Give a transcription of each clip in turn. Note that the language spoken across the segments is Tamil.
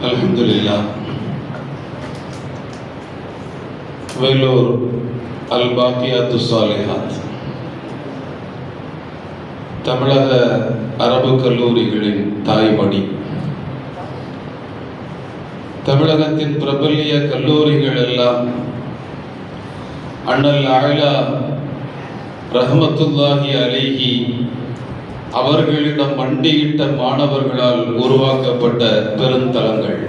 அல்ஹம்துலில்லாஹ். வேலூர் அல் பாக்கியாத்து சாலிஹாத் தமிழக அரபு கல்லூரிகளின் தாய்மடி. தமிழகத்தின் பிரபல்ய கல்லூரிகள் எல்லாம் அண்ணல் ஆயிலா ரஹ்மத்துல்லாஹி அலைஹி அவர்களிடம் மண்டியிட்ட மாணவர்களால் உருவாக்கப்பட்ட பெருந்தலங்கள்.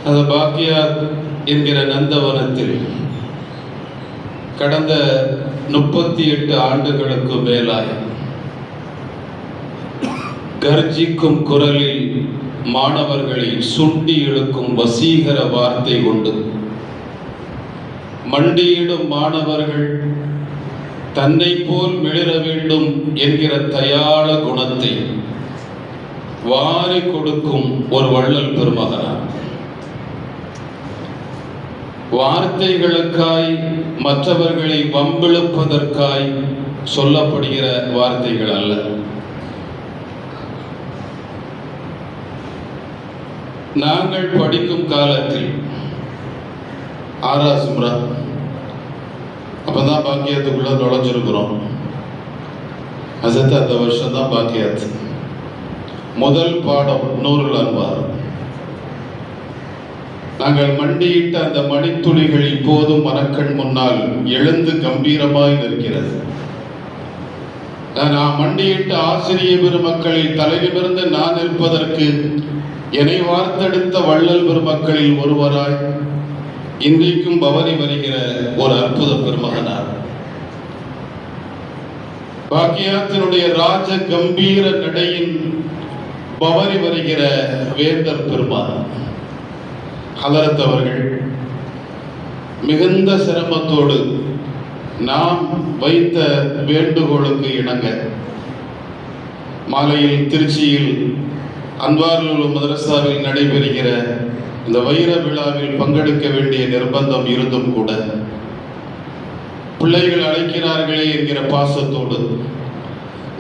அந்த பாக்கியாத் என்கிற நந்தவனத்தில் கடந்த 38 ஆண்டுகளுக்கு மேலாய் கர்ஜிக்கும் குரலில் மாணவர்களை சுண்டி இழுக்கும் வசீகர வார்த்தை கொண்டு மண்டியிடும் மாணவர்கள் தன்னை போல் மிளிர வேண்டும் என்கிற தயாள குணத்தை வாரி கொடுக்கும் ஒரு வள்ளல் பெருமகனார். வார்த்தைகளுக்காய் மற்றவர்களை வம்பிழுப்பதற்காய் சொல்லப்படுகிற வார்த்தைகள் அல்ல. நாங்கள் படிக்கும் காலத்தில் ஆராசும்ரா அப்பதான் பாக்கியத்துக்குள்ள நுழைஞ்சிருக்கிறோம். அசத்து அந்த வருஷம் தான் பாக்கியாத். முதல் பாடம் நூறுல் அன்வார். நாங்கள் மண்டியிட்ட அந்த மணித்துளிகள் இப்போதும் மனக்கண் முன்னால் எழுந்து கம்பீரமாய் நிற்கிறது. நான் மண்டியிட்ட ஆசிரிய பெருமக்களில் தலையிலிருந்து நான் இருப்பதற்கு என்னை வார்த்தெடுத்த வள்ளல் பெருமக்களில் ஒருவராய் இன்றைக்கும் பவனி வருகிற ஒரு அற்புத பெருமகனார். பாக்கியாத்தினுடைய ராஜ கம்பீர நடையின் பவனி வருகிற வேந்தர் பெருமான் ஹலரத் அவர்கள் மிகுந்த சிரமத்தோடு நாம் வைத்த வேண்டுகோளுக்கு இணங்க மாலையில் திருச்சியில் அன்வாருல் மதரசாவில் நடைபெறுகிற இந்த வைர விழாவில் பங்கெடுக்க வேண்டிய நிர்பந்தம் இருந்தும் கூட பிள்ளைகள் அழைக்கிறார்களே என்கிற பாசத்தோடு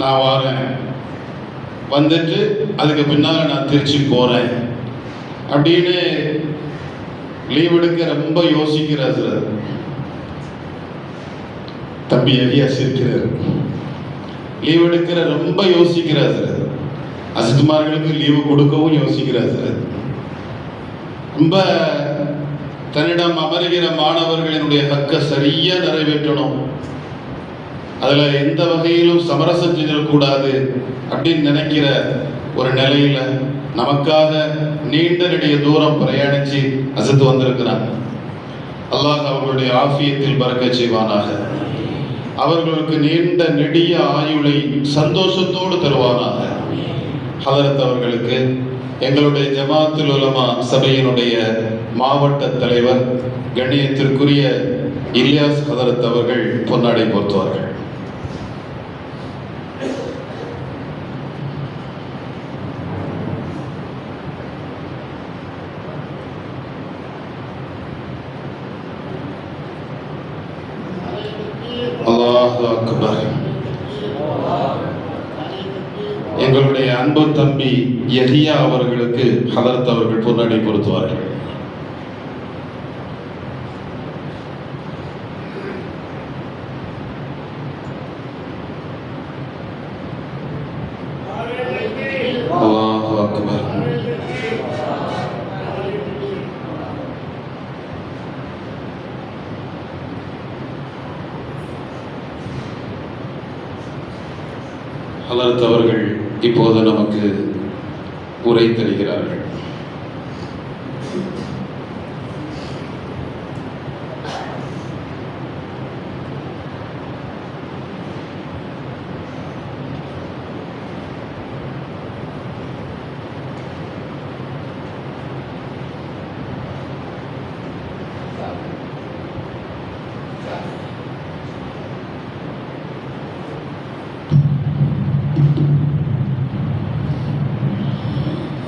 நான் வாரேன், வந்துட்டு அதுக்கு பின்னால் நான் திருச்சி போறேன் அப்படின்னு லீவ் எடுக்க ரொம்ப யோசிக்கிறார். தம்பி எலியாஸ் இருக்கிறார். லீவ் எடுக்கிற ரொம்ப யோசிக்கிறார். அசித்மார்களுக்கு லீவு கொடுக்கவும் யோசிக்கிறார். ரொம்ப தன்னிடம் அமருகிற மாணவர்களினுடைய ஹக்க சரியா நிறைவேற்றணும், அதுல எந்த வகையிலும் சமரசம் செஞ்சிடக்கூடாது அப்படின்னு நினைக்கிற ஒரு நிலையில நமக்காக நீண்ட நெடிய தூரம் பிரயாணிச்சு அசத்து வந்திருக்கிறாங்க. அல்லாஹ் அவர்களுடைய ஆஃபியத்தில் பறக்கச் செய்வானாக. அவர்களுக்கு நீண்ட நெடிய ஆயுளை சந்தோஷத்தோடு தருவானாக. ஹதரத் அவர்களுக்கு எங்களுடைய ஜமாத்துல் உலமா சபையினுடைய மாவட்ட தலைவர் கண்ணியத்திற்குரிய இலியாஸ் ஹதரத் அவர்கள் பொன்னாடை போர்த்துவார்கள். அல்லாஹு அக்பர். எங்களுடைய அன்பு தம்பி யஹியா அவர்களுக்கு ஹதரத் அவர்கள் பொன்னாடை பொருத்துவார்கள். அல்லாஹு அக்பர். ஹதரத் அவர்கள் இப்போது நமக்கு உரை தருகிறார்கள்.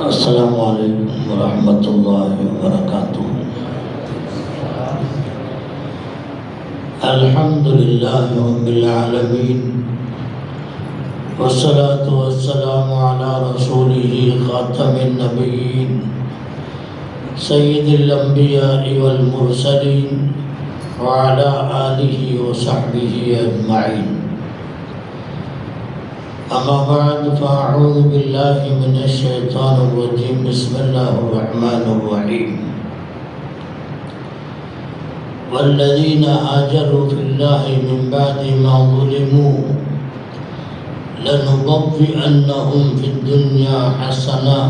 अस्सलामु अलैकुम वरहमतुल्लाहि वबरकातुहू. الحمد لله رب العالمين، والصلاة والسلام على رسوله خاتم النبيين سيد الأنبياء والمرسلين وعلى آله وصحبه أجمعين. أما بعد، فأعوذ بالله من الشيطان الرجيم. بسم الله الرحمن الرحيم. والذين هاجروا في الله من بعد ما ظلموا لنبوئنهم في الدنيا حسنة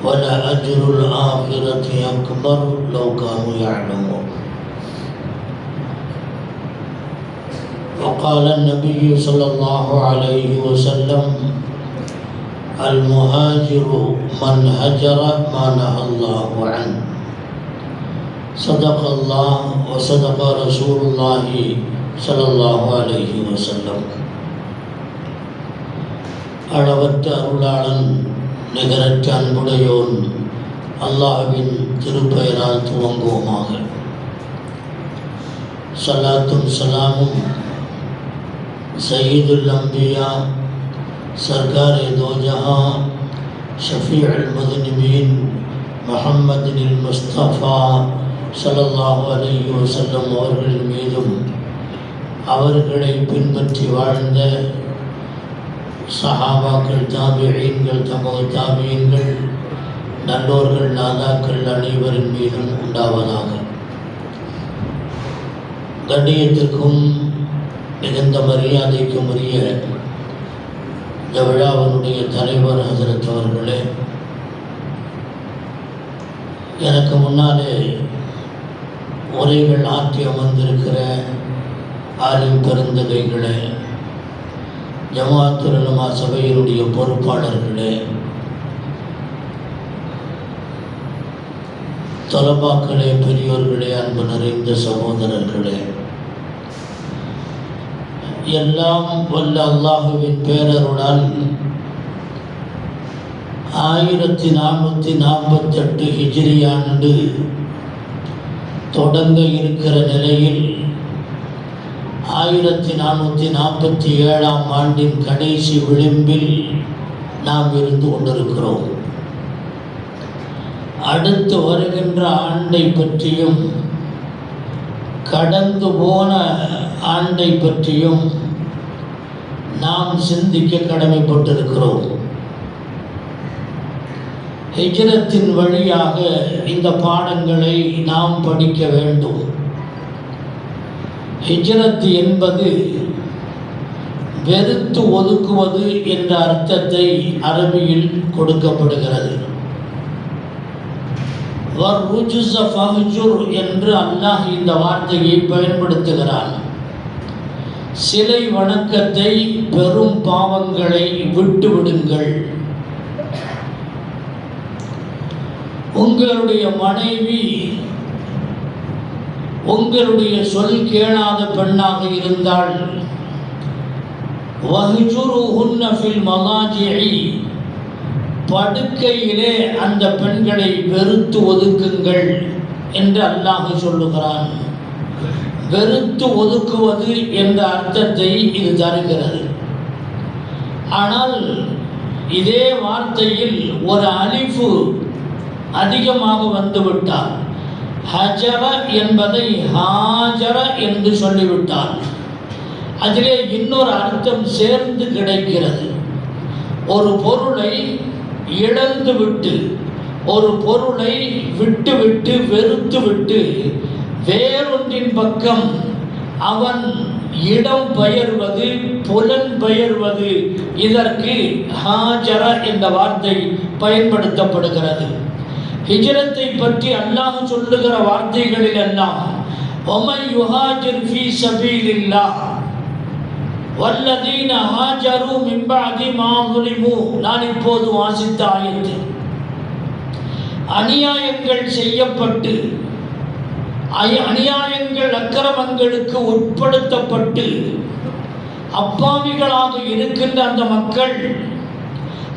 ولأجر الآخرة أكبر لو كانوا يعلمون. وقال النبي صلى الله عليه وسلم: المهاجر من هجر ما نهى الله عنه. صدق الله وصدق رسول الله صلى الله عليه وسلم. அளவற்ற அருளாளன் நிகரற்ற அன்புடையோன் அல்லாஹ்வின் திருப்பெயரால் துவங்குவோமாக. ஸலாத்தும் ஸலாமும் சய்யிதுல் அம்பியா சர்கார் தோ ஜஹான் ஷஃபீஉல் முத்னிபீன் முஹம்மதில் முஸ்தஃபா ஸல்லல்லாஹு அலைஹி வஸல்லம் அவர்கள் மீதும் அவர்களை பின்பற்றி வாழ்ந்த சஹாபாக்கள், தாபிஈன்கள், தபு தாபிஈன்கள், நல்லோர்கள், நாதாக்கள் அனைவரின் மீதும் உண்டாவதாக. கண்ணியத்திற்கும் மிகுந்த மரியாதைக்கும் உரிய இந்த விழாவினுடைய தலைவர் ஹஸரத் அவர்களே, எனக்கு முன்னாலே உரைகள் ஆற்றி அமர்ந்திருக்கிற ஆலிம் பெருந்தகைகளே, ஜமாஅத்துல் உலமா சபையினுடைய பொறுப்பாளர்களே, தொலபாக்களே, பெரியோர்களே, அன்பு நிறைந்த சகோதரர்களே, எல்லாம் வல்ல அல்லாஹுவின் பேரருளால் 1448 ஹிஜ்ரி ஆண்டு தொடங்க இருக்கிற நிலையில் 1447ஆம் ஆண்டின் கடைசி விளிம்பில் நாம் இருந்து கொண்டிருக்கிறோம். அடுத்து வருகின்ற ஆண்டை பற்றியும் கடந்து போன ஆண்டை பற்றியும் நாம் சிந்திக்க கடமைப்பட்டிருக்கிறோம். ஹிஜ்ரத்தின் வழியாக இந்த பாடங்களை நாம் படிக்க வேண்டும். ஹிஜ்ரத் என்பது வெறுத்து ஒதுக்குவது என்ற அர்த்தத்தை அரபியில் கொடுக்கப்படுகிறது. வர்ருஜுஸ ஃபஹ்ஜுர் என்று அல்லாஹ் இந்த வார்த்தையை பயன்படுத்துகிறான். சிலை வணக்கத்தை, பெரும் பாவங்களை விட்டுவிடுங்கள். உங்களுடைய மனைவி உங்களுடைய சொல் கேளாத பெண்ணாக இருந்தால் வஹ்ஜுருஹுன்ன ஃபில் மலாஜிஇ, படுக்கையிலே அந்த பெண்களை வெறுத்து ஒதுக்குங்கள் என்று அல்லாஹ் சொல்லுகிறான். வெறுத்து ஒதுக்குவது என்ற அர்த்தத்தை இது தருகிறது. ஆனால் இதே வார்த்தையில் ஒரு அலிஃபு அதிகமாக வந்துவிட்டால், ஹஜர என்பதை ஹாஜர என்று சொல்லிவிட்டால் அதிலே இன்னொரு அர்த்தம் சேர்ந்து கிடைக்கிறது. ஒரு பொருளை இழந்துவிட்டு, ஒரு பொருளை விட்டுவிட்டு, வெறுத்துவிட்டு வேறொன்றின் பக்கம் அவன் இடம் பெயர்வது, புலன் பெயர்வது, இதற்கு ஹாஜர என்ற வார்த்தை பயன்படுத்தப்படுகிறது. ஹிஜ்ரத்தை பற்றி அல்லாஹ் சொல்லுகிற வார்த்தைகளில் எல்லாம் வமன் யுஹாஜிர் ஃபீ ஸபீலில்லாஹ் வல்லதீன ஹாஜரு மின் பஅதி மா ஸுலிமு, நான் இப்போது வாசித்த ஆயத்து, அநியாயங்கள் செய்யப்பட்டு, அநியாயங்கள் அக்கிரமங்களுக்கு உட்படுத்தப்பட்டு அப்பாவிகளாக இருக்கின்ற அந்த மக்கள்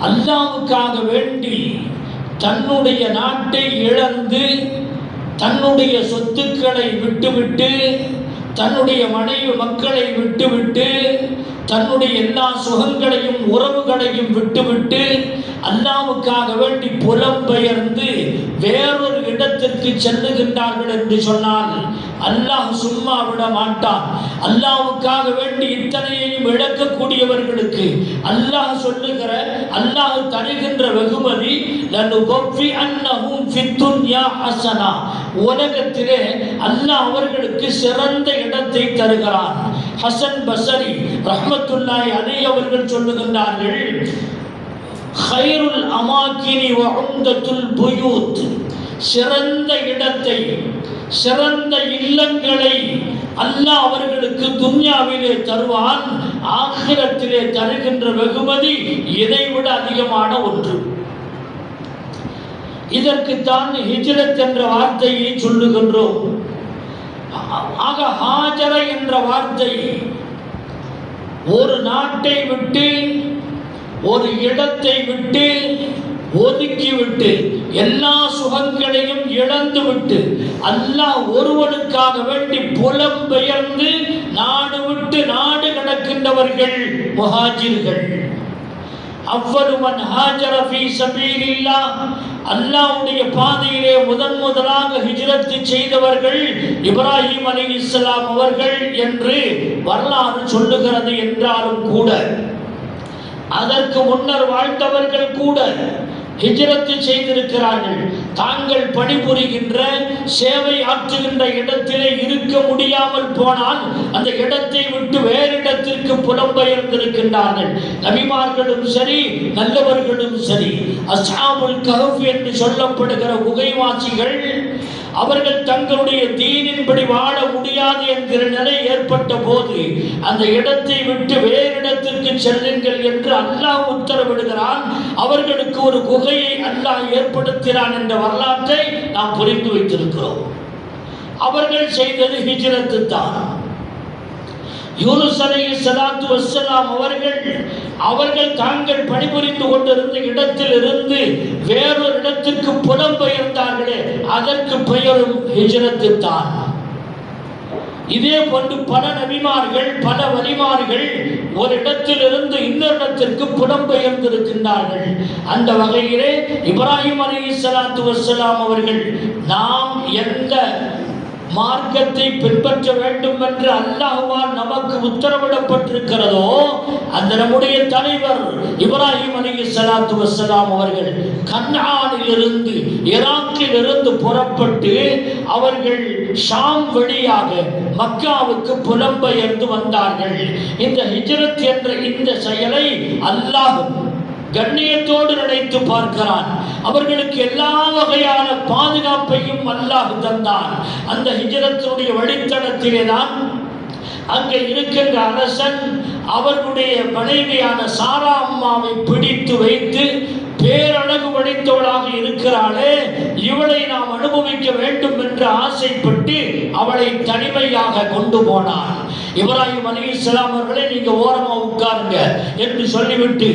அல்லாஹ்வுக்காக வேண்டி தன்னுடைய நாட்டை இழந்து, தன்னுடைய சொத்துக்களை விட்டுவிட்டு, தன்னுடைய மனைவி மக்களை விட்டுவிட்டு தன்னுடைய எல்லா சுகங்களையும் உறவுகளையும் விட்டுவிட்டு அல்லாஹ்வுக்காக வேண்டி புலம்பெயர்ந்து வேறொரு இடத்திற்கு செல்லுகின்றார்கள் என்று சொன்னால் அல்லாஹ் சும்மா விட மாட்டான். அல்லாஹ்வுக்காக வேண்டி இத்தனையையும் இழக்கக்கூடியவர்களுக்கு அல்லாஹ் சொல்லுகிற அல்லாஹ் தருகின்ற வெகுமதி லனுபஃபி அன்னஹும் ஃபித் துன்யா ஹஸனா, உலகத்திலே அல்லாஹ் அவர்களுக்கு சிறந்த இடத்தை தருகிறான். ஹசன் பஸரி ரஹ்மத்துல்லாஹி அலைஹி அவர்கள் சொல்லுகின்றார்கள், ஹைருல் அமாகினி வ உம்தத்துல் புயூத், சிறந்த இடத்தை சிறந்த இல்லங்களை அல்லாஹ் அவர்களுக்கு துன்யாவிலே தருவான். ஆகிரத்திலே தருகின்ற வெகுமதி இதைவிட அதிகமான ஒன்று. இதற்குத்தான் ஹிஜ்ரத் என்ற வார்த்தையை சொல்லுகின்றோம். ஆக ஹாஜர என்ற வார்த்தை ஒரு நாட்டை விட்டு ஒரு இடத்தை விட்டு ஒதுக்கிவிட்டு எல்லா சுகங்களையும் இழந்துவிட்டு அல்லாஹ் ஒருவனுக்காக வேண்டி புலம்பெயர்ந்து நாடு விட்டு நாடு கடக்கின்றவர்கள் முஹாஜிர்கள். அவ்வருமன் ஹாஜர ஃபீ சபீலில்லாஹ், அல்லாஹ்வுடைய பாதையிலே முதலாக ஹிஜ்ரத் செய்தவர்கள் இப்ராஹிம் அலைஹிஸ்ஸலாம் அவர்கள் என்று வரலாறு சொல்லுகிறது. என்றாலும் கூட அதற்கு முன்னர் வாழ்ந்தவர்கள் கூட ஹிஜ்ரத் செய்திருக்கிறார்கள். தாங்கள் பணிபுரிகின்ற சேவை ஆற்றுகின்ற இடத்திலே இருக்க முடியாமல் போனால் அந்த இடத்தை விட்டு வேறு இடத்திற்கு புலம்பெயர்ந்திருக்கின்றார்கள். நபிமார்களும் சரி நல்லவர்களும் சரி. அஸ்ஹாபுல் கஹஃப் என்று சொல்லப்படுகிற குகைவாசிகள் அவர்கள் தங்களுடைய தீனின்படி வாழ முடியாது என்கிற நிலை ஏற்பட்ட போது அந்த இடத்தை விட்டு வேறு இடத்திற்கு செல்லுங்கள் என்று அல்லாஹ் உத்தரவிடுகிறான். அவர்களுக்கு ஒரு குகையை அல்லாஹ் ஏற்படுத்தினான் என்ற வரலாற்றை நாம் புரிந்து வைத்திருக்கிறோம். அவர்கள் செய்தது ஹிஜ்ரத் தான். யூனுஸ் அலைஹிஸ்ஸலாத்து வஸ்ஸலாம் அவர்கள் தாங்கள் பணிபுரிந்து கொண்டிருந்த இடத்தில் இருந்து வேறொரு இடத்திற்கு புலம்பெயர்ந்தார்களே, அதற்கு பெயரும் ஹிஜ்ரத் தான். இதே போன்று பல நபிமார்கள் பல வலிமார்கள் ஒரு இடத்தில் இருந்து இன்னொரு இடத்திற்கு புலம்பெயர்ந்திருக்கின்றார்கள். அந்த வகையிலே இப்ராஹிம் அலைஹிஸ்ஸலாத்து வஸ்ஸலாம் அவர்கள் நாம் எந்த மார்க்கத்தை பின்பற்ற வேண்டும் என்று அல்லாஹ்வால் நமக்கு உத்தரவிடப்பட்டிருக்கிறதோ அந்த நம்முடைய தலைவர் இப்ராஹிம் அலைஹிஸ்ஸலாத்து வஸ்ஸலாம் அவர்கள் கன்ஆனிலிருந்து ஈராக்கிலிருந்து புறப்பட்டு அவர்கள் ஷாம் வழியாக மக்காவுக்கு புலம்பெயர்ந்து வந்தார்கள். இந்த ஹிஜ்ரத் என்ற இந்த செயலை அல்லாஹ் கண்ணியத்தோடு நினைத்து பார்க்கிறான். அவர்களுக்கு எல்லா வகையான பாதுகாப்பையும் அல்லாஹ் தந்தான். அந்த ஹிஜ்ரத்தினுடைய வழித்தடத்திலே தான் அங்கே இருக்கின்ற அரசன் அவர்களுடைய மனைவியான சாரா அம்மாவை பிடித்து வைத்து, பேரழகு படைத்தவளாக இருக்கிறாளே, இவளை நாம் அனுபவிக்க வேண்டும் என்று ஆசைப்பட்டு அவளை தனிமையாக கொண்டு போனான். இப்ராஹிம் அலைஹிஸ்ஸலாம் அவர்களே, நீங்க ஓரமா உட்காருங்க என்று சொல்லிவிட்டு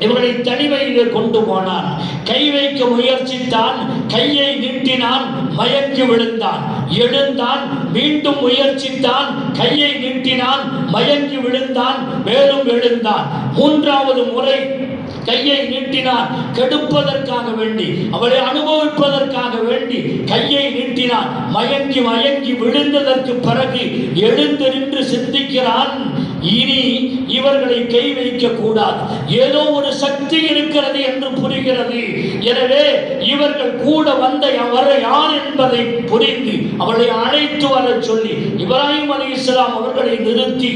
இவர்களை தனிமையிலே கொண்டு போனான். கை வைக்க முயற்சித்தான், கையை நீட்டினான், மயங்கி விழுந்தான். எழுந்தான், மீண்டும் முயற்சித்தான், கையை நீட்டினான், மயங்கி விழுந்தான், மேலும் எழுந்தான். மூன்றாவது முறை கையை நீட்டினான், கெடுப்பதற்காக வேண்டி அவளை அனுபவிப்பதற்காக வேண்டி கையை நீட்டினான். மயங்கி விழுந்ததற்கு பிறகு எழுந்து நின்று சிந்திக்கிறான், இனி இவர்களை கை வைக்க கூடாது, ஏதோ ஒரு சக்தி இருக்கிறது என்று புரிகிறது. எனவே இவர்கள் கூட வந்த யார் என்பதை புரிந்து அவளை அழைத்து வர சொல்லி இப்ராஹிம் அலைஹிஸ்ஸலாம் அவர்களை நிறுத்தி,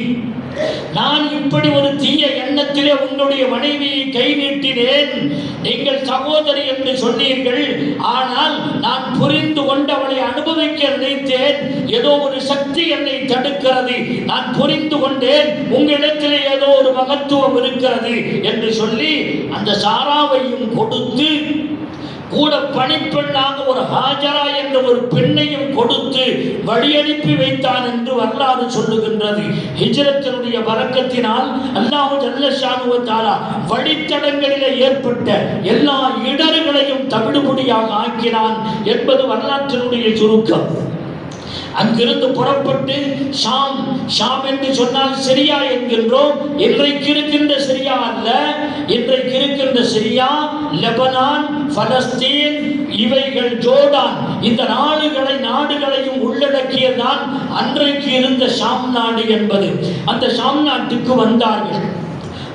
நான் இப்படி ஒரு தீய எண்ணத்திலே உங்களுடைய மனைவியை கை நீட்டினேன், நீங்கள் சகோதரி என்று சொன்னீர்கள், ஆனால் நான் புரிந்து கொண்டு அவளை அனுபவிக்க நினைத்தேன், ஏதோ ஒரு சக்தி என்னை தடுக்கிறது, நான் புரிந்து கொண்டேன், உங்களிடத்திலே ஏதோ ஒரு மகத்துவம் இருக்கிறது என்று சொல்லி அந்த சாராவையும் கொடுத்து கூட பணிப்பெண்ணாக ஒரு ஹாஜரா என்ற ஒரு பெண்ணையும் கொடுத்து வழி அனுப்பி வைத்தான் என்று வரலாறு சொல்லுகின்றது. ஹிஜ்ரத்தினுடைய பரக்கத்தினால் அல்லாஹ் ஜல்ல ஷானு வ தஆலா வழித்தடங்களிலே ஏற்பட்ட எல்லா இடர்களையும் தவிடுபொடியாக ஆக்கினான் என்பது வரலாற்றினுடைய சுருக்கம். அங்கிருந்து புறப்பட்டு ஷாம் என்று சொன்னால் சிரியா என்கின்றோம். இன்றைக்கு இருக்கின்ற சிரியா அல்ல, இன்றைக்கு இருக்கின்ற சிரியா, லெபனான், பலஸ்தீன், இவைகள் ஜோர்டான், இந்த நாடுகளையும் உள்ளடக்கியதான் அன்றைக்கு இருந்த ஷாம் நாடு என்பது. அந்த ஷாம் நாட்டுக்கு வந்தார்கள்.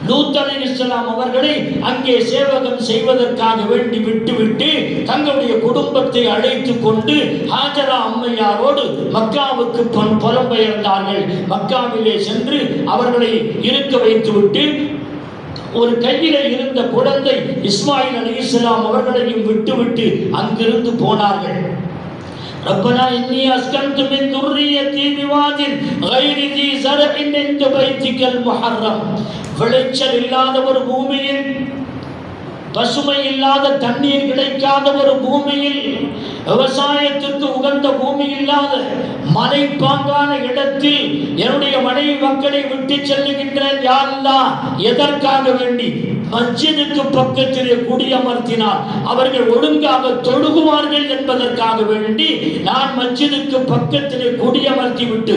லூத் அலைஹிஸ்ஸலாம் அவர்களை அங்கே சேவகம் செய்வதற்காக வேண்டி விட்டுவிட்டு தங்களுடைய குடும்பத்தை அழைத்து கொண்டு ஹாஜரா அம்மையாரோடு மக்காவுக்கு புலம்பெயர்ந்தார்கள். மக்காவிலே சென்று அவர்களை இருக்க வைத்துவிட்டு ஒரு கையிலே இருந்த குழந்தை இஸ்மாயில் அலைஹிஸ்ஸலாம் அவர்களையும் விட்டுவிட்டு அங்கிருந்து போனார்கள். ربنا إني أسكنت من ذريتي بواد غير ذي زرع عند بيتك المحرم. விளைச்சல் இல்லாத ஒரு பூமியில், பசுமை இல்லாத தண்ணீர் கிடைக்காத ஒரு பூமியில், விவசாயத்திற்கு உகந்த பூமி இல்லாத மலைப்பாங்கான இடத்தில் என்னுடைய மனைவி மக்களை விட்டு செல்லுகின்றேன். யா அல்லாஹ், எதற்காக வேண்டி? மஸ்ஜிதுக்கு பக்கத்திலே குடியமர்த்தினார் அவர்கள் ஒழுங்காக தொழுகுவார்கள் என்பதற்காக வேண்டி நான் மஸ்ஜிதுக்கு பக்கத்திலே குடியமர்த்தி விட்டு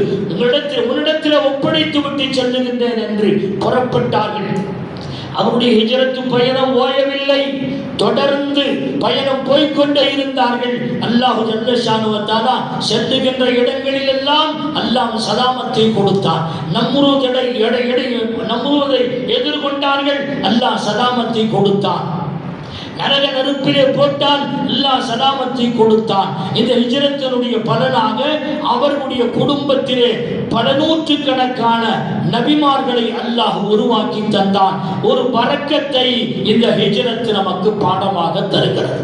உன்னிடத்தில் ஒப்படைத்து விட்டு செல்லுகின்றேன் என்று புறப்பட்டார்கள். அவருடைய ஹிஜ்ரத்து பயணம் ஓயவில்லை, தொடர்ந்து பயணம் போய்கொண்டே இருந்தார்கள். அல்லாஹ் ஜல்ல ஷானுவ தஆலா செல்லுகின்ற இடங்களில் எல்லாம் அல்லாஹ் சலாமத்தை கொடுத்தான். நம்ரூதை எதிர்கொண்டார்கள், அல்லாஹ் சலாமத்தை கொடுத்தான். நரக நெருப்பிலே போட்டால் அல்லாஹ் சலாமத்தை கொடுத்தான். இந்த ஹிஜ்ரத்தினுடைய பலனாக அவர்களுடைய குடும்பத்திலே பல நூற்றுக்கணக்கான நபிமார்களை அல்லாஹ் உருவாக்கி தந்தான். ஒரு பரக்கத்தை இந்த ஹிஜ்ரத் நமக்கு பாடமாக தருகிறது.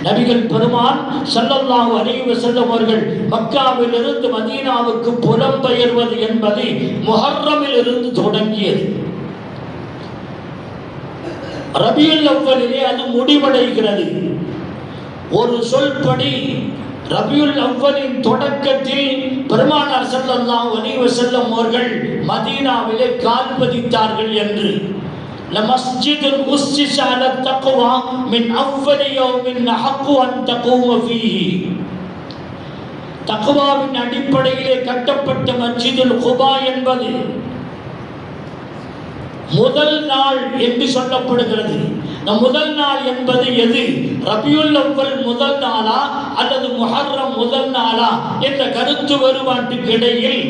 நபிகள் பெருமான் ஸல்லல்லாஹு அலைஹி வஸல்லம் அவர்கள் மக்காவில் இருந்து மதீனாவுக்கு புலம்பெயர்வது என்பது முஹர்ரமில் இருந்து தொடங்கியது. ரபியுல் அவ்வலிலே அது முடிவடைகிறது. ஒரு சொல்படி ரபியுல் அவ்வலின் தொடக்கத்தில் பெருமானார் ஸல்லல்லாஹு அலைஹி வஸல்லம் அவர்கள் மதீனாவிலே கால் பதித்தார்கள் என்று லமஸ்ஜிதுல் உஸ்ஸிஸ அலா தக்வா மின் அவ்வலி யௌமின் ஹக்கு அன் தகூம ஃபீஹி. தக்வாவின் அடிப்படையிலே கட்டப்பட்ட மஸ்ஜிதுல் குபா என்பது முதல் நாள் என்று சொல்லப்படுகிறது. முதல் நாள் என்பது எது? ரபியுல் அவ்வல் முதல் நாளா அல்லது முஹர்ரம் முதல் நாளா என்ற கருத்து வேறுபாட்டுக்கு இடையில்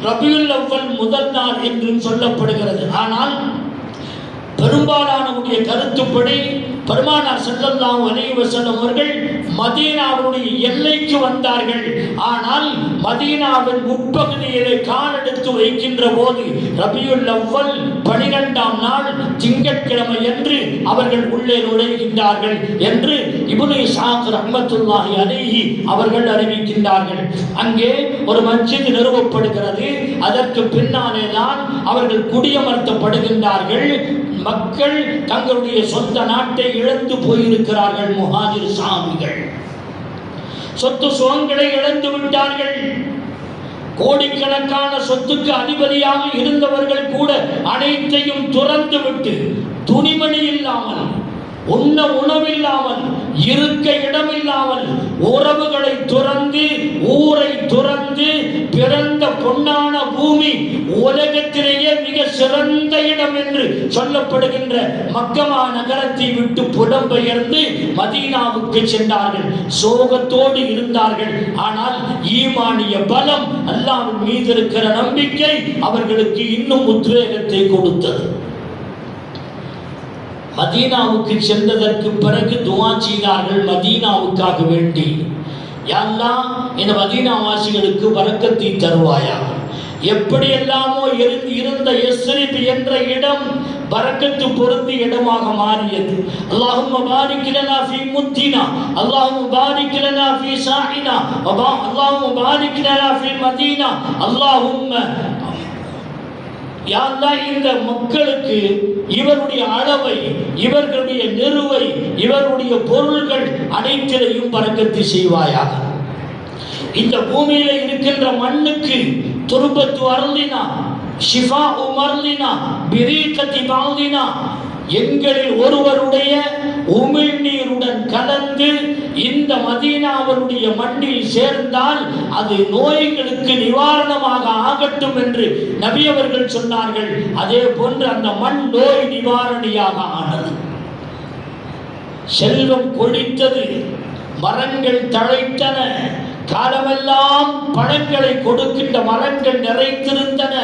ரபியுல் அவ்வல் முதல் நாள் என்று சொல்லப்படுகிறது. ஆனால் பெரும்பாலானவருடைய கருத்துப்படி பெருமானார் ஸல்லல்லாஹு அலைஹி வஸல்லம் அவர்கள் மதீனாவுடைய எல்லைக்கு வந்தார்கள். ஆனால் மதீனாவின் உட்பகுதியிலே கால் எடுத்து வைக்கின்ற போது ரபியுல் அவ்வல் 12ஆம் நாள் திங்கட்கிழமை என்று அவர்கள் உள்ளே நுழைகின்றார்கள் என்று இப்னு இஸ்ஹாக் ரஹ்மத்துல்லாஹி அலைஹி அவர்கள் அறிவிக்கின்றார்கள். அங்கே ஒரு மஸ்ஜித் நிறுவப்படுகிறது. அதற்கு பின்னாலே தான் அவர்கள் குடியமர்த்தப்படுகின்றார்கள். மக்கள் தங்களுடைய சொந்த நாட்டை இழந்து போயிருக்கிறார்கள். முஹாஜிர் சாமிகள் சொத்து சுகங்களை இழந்து விட்டார்கள். கோடிக்கணக்கான சொத்துக்கு அதிபதியாக இருந்தவர்கள் கூட அனைத்தையும் துறந்து விட்டு துணிமணி இல்லாமல், உண்ண உணவில்லாமல், இருக்க இடமில்லாமல், உறவுகளை துறந்து, ஊரை துறந்து, பிறந்த பொன்னான பூமி, உலகத்திலேயே மிக சிறந்த இடம் என்று சொல்லப்படுகின்ற மக்கமா நகரத்தை விட்டு புலம்பெயர்ந்து மதீனாவுக்கு சென்றார்கள். சோகத்தோடு இருந்தார்கள். ஆனால் ஈமானிய பலம், அல்லாஹ்வின் மீது இருக்கிற நம்பிக்கை அவர்களுக்கு இன்னும் உத்வேகத்தை கொடுத்தது. மதீனாவுக்கு சென்றதற்கு பிறகு துஆ செய்தார்கள் மதீனாவுக்காக வேண்டி. யா அல்லாஹ், இந்த மதீனாவாசிகளுக்கு பரக்கத்தை தருவாயா. எப்படியெல்லாமோ இருந்த யஸ்ரிப் என்ற இடம் பரக்கத்து பொருந்திய இடமாக மாறியது. அல்லாஹும்ம பாரிக் லனா ஃபீ முத்தினா, அல்லாஹும்ம பாரிக் லனா ஃபீ சாஇனா, அல்லாஹும்ம பாரிக் லனா ஃபீ மதீனா, அல்லாஹும்ம யா அல்லாஹ், இந்த மக்களுக்கு இவருடைய அளவை, இவர்களுடைய நிறுவை, இவருடைய பொருள்கள் அனைத்திலையும் பரக்கத்து செய்வாயாக. இந்த பூமியில இருக்கின்ற மண்ணுக்கு துர்பத்து அர்லினா ஷிஃபாஉ மர்லினா பிரீகதி பாலினா, எங்களில் ஒருவருடைய உமிழ்நீருடன் கலந்து இந்த மதீனாவுடைய மண்ணில் சேர்ந்தால் அது நோய்களுக்கு நிவாரணமாக ஆகட்டும் என்று நபி அவர்கள் சொன்னார்கள். அதே போன்று அந்த மண் நோய் நிவாரணியாக ஆனது. செல்வம் கொழித்தது, மரங்கள் தழைத்தன, காலமெல்லாம் பழங்களை கொடுக்கின்ற மரங்கள் நிறைத்திருந்தன.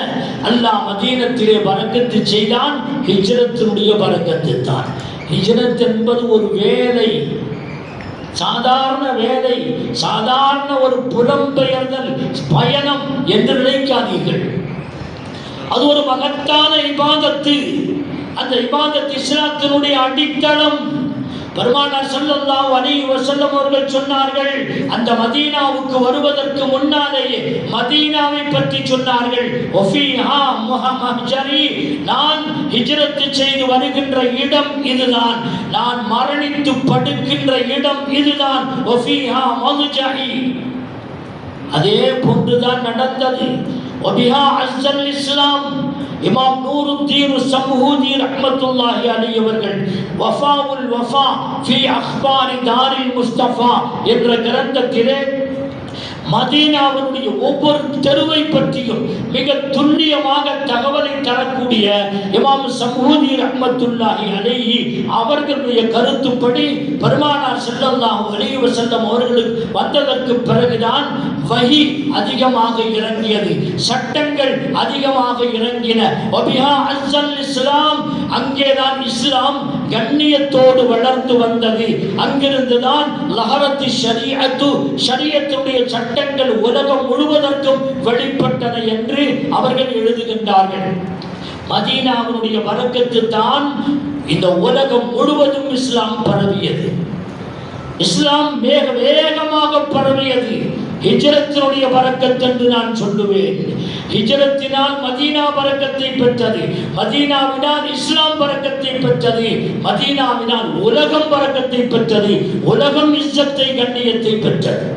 அல்லாஹ் மதீனத்திலே பரக்கத்து செய்தான். ஹிஜ்ரத்தினுடைய பரக்கத்து தான். ஹிஜ்ரத் என்பது ஒரு வேலை, சாதாரண வேலை, சாதாரண ஒரு புலம்பெயர்தல் பயணம் என்று நினைக்காதீர்கள். அது ஒரு மகத்தான இபாதத்து. அந்த இபாதத் இஸ்லாத்தினுடைய அடித்தளம். பெருமானார் ஸல்லல்லாஹு அலைஹி வஸல்லம் அவர்கள் சொன்னார்கள், அந்த மதீனாவுக்கு வருவதற்கு முன்னாலேயே மதீனாவை பற்றி சொன்னார்கள். ஒஃபீஹா முஹம்மஜரி, நான் ஹிஜ்ரத் செய்து வருகின்ற இடம் இதுதான், நான் மரணித்து படுக்கின்ற இடம் இதுதான். ஒஃபீஹா மதுஜஹி, அதே போன்றுதான் நடந்தது. ஒபிஹா அஸ்ஸல் இஸ்லாம். இமாம் நூருத்தீன் சம்ஹூதி ரஹ்மத்துல்லாஹி அலைஹி அவர்கள் வஃபாவுல் வஃபா ஃபி அக்பாரி தாரில் முஸ்தஃபா என்ற கிரந்தத்திலே மதீனாவுடைய ஒவ்வொரு தெருவை பற்றியும் மிக துல்லியமாக தகவலை தரக்கூடிய இமாம் சம்ஹூதி ரஹ்மத்துல்லாஹி அலைஹி அவர்களுடைய கருத்துப்படி பெருமானார் ஸல்லல்லாஹு அலைஹி வஸல்லம் அவர்களுக்கு வந்ததற்கு பிறகுதான் வஹி அதிகமாக இறங்கியது, சட்டங்கள் அதிகமாக இறங்கின. வபிஹா அஸ்ஸல் இஸ்லாம், அங்கேதான் இஸ்லாம் கண்ணியத்தோடு வளர்ந்து வந்தது. அங்கிருந்துதான் லஹரத்தி ஷரீஅத்து, ஷரீஅத்துடைய சட்டங்கள் உலகம் முழுவதற்கும் வெளிப்பட்டன என்று அவர்கள் எழுதுகின்றார்கள். மதீனாவுடைய பரக்கத்து தான் இந்த உலகம் முழுவதும் இஸ்லாம் பரவியது. இஸ்லாம் வேக வேகமாக பரவியது. ஹிஜ்ரத்தினுடைய பரக்கத் என்று நான் சொல்லுவேன். ஹிஜ்ரத்தினால் மதீனா பரக்கத்தை பெற்றது, மதீனாவினால் இஸ்லாம் பரக்கத்தை பெற்றது, மதீனாவினால் உலகம் பரக்கத்தை பெற்றது, உலகம் இஸ்ஸத்தை கண்ணியத்தை பெற்றது.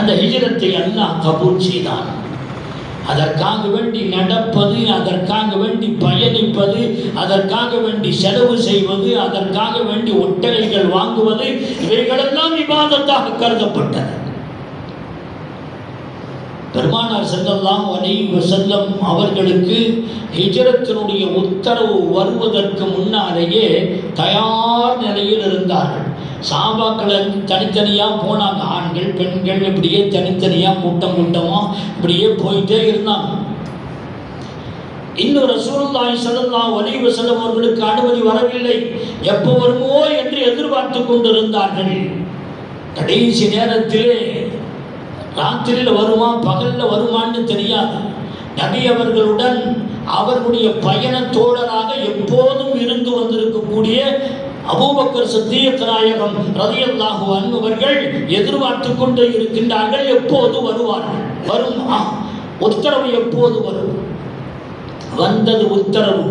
அந்த ஹிஜ்ரத்தை அல்லாஹ் கபூல் செய்தான். அதற்காக வேண்டி நடப்பது, அதற்காக வேண்டி பயணிப்பது, அதற்காக வேண்டி செலவு செய்வது, அதற்காக வேண்டி ஒட்டகைகள் வாங்குவது, இவைகளெல்லாம் இபாதத்தாக கருதப்பட்டன. பெருமானார் ஸல்லல்லாஹு அலைஹி வஸல்லம் அவர்களுக்கு ஹிஜ்ரத்தினுடைய உத்தரவு வருவதற்கு முன்னாலேயே தயார் நிலையில் இருந்தார்கள். சஹாபாக்களை தனித்தனியாக போனாங்க. ஆண்கள் பெண்கள் இப்படியே தனித்தனியாக கூட்டம் கூட்டமாக இப்படியே போயிட்டே இருந்தாங்க. இன்னும் ரசூலுல்லாஹி ஸல்லல்லாஹு அலைஹி வஸல்லம் அவர்களுக்கு அனுமதி வரவில்லை. எப்போ வருமோ என்று எதிர்பார்த்து கொண்டிருந்தார்கள். கடைசி நேரத்திலே ராத்திரியில் வருமா பகலில் வருமான்னு தெரியாது. நபி அவர்களுடன் அவர்களுடைய பயண தோழராக எப்போதும் இருந்து வந்திருக்கக்கூடிய அபூபக்கர் சித்தீக் நாயகம் ரலியல்லாஹு அன்ஹு அவர்கள் எதிர்பார்த்து கொண்டு இருக்கின்றார்கள். எப்போது வருவார்கள், வருமா உத்தரவு எப்போது வரும்? வந்தது உத்தரவு,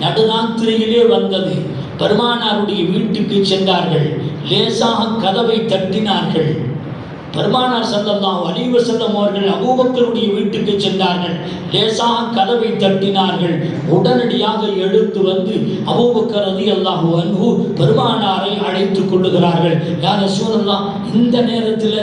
நடுராத்திரியிலே வந்தது. பெருமானாருடைய வீட்டுக்கு சென்றார்கள். லேசாக கதவை தட்டினார்கள். பெருமானார் ஸல்லல்லாஹு அலைஹி வஸல்லம் அவர்கள் அபூபக்கருடைய வீட்டுக்கு சென்றார்கள். லேசாக கதவை தட்டினார்கள். உடனடியாக எழுந்து வந்து அபூபக்கர் ரலியல்லாஹு அன்ஹு பெருமானாரை அழைத்துக் கொள்ளுகிறார்கள். யா ரசூலல்லாஹ், இந்த நேரத்தில்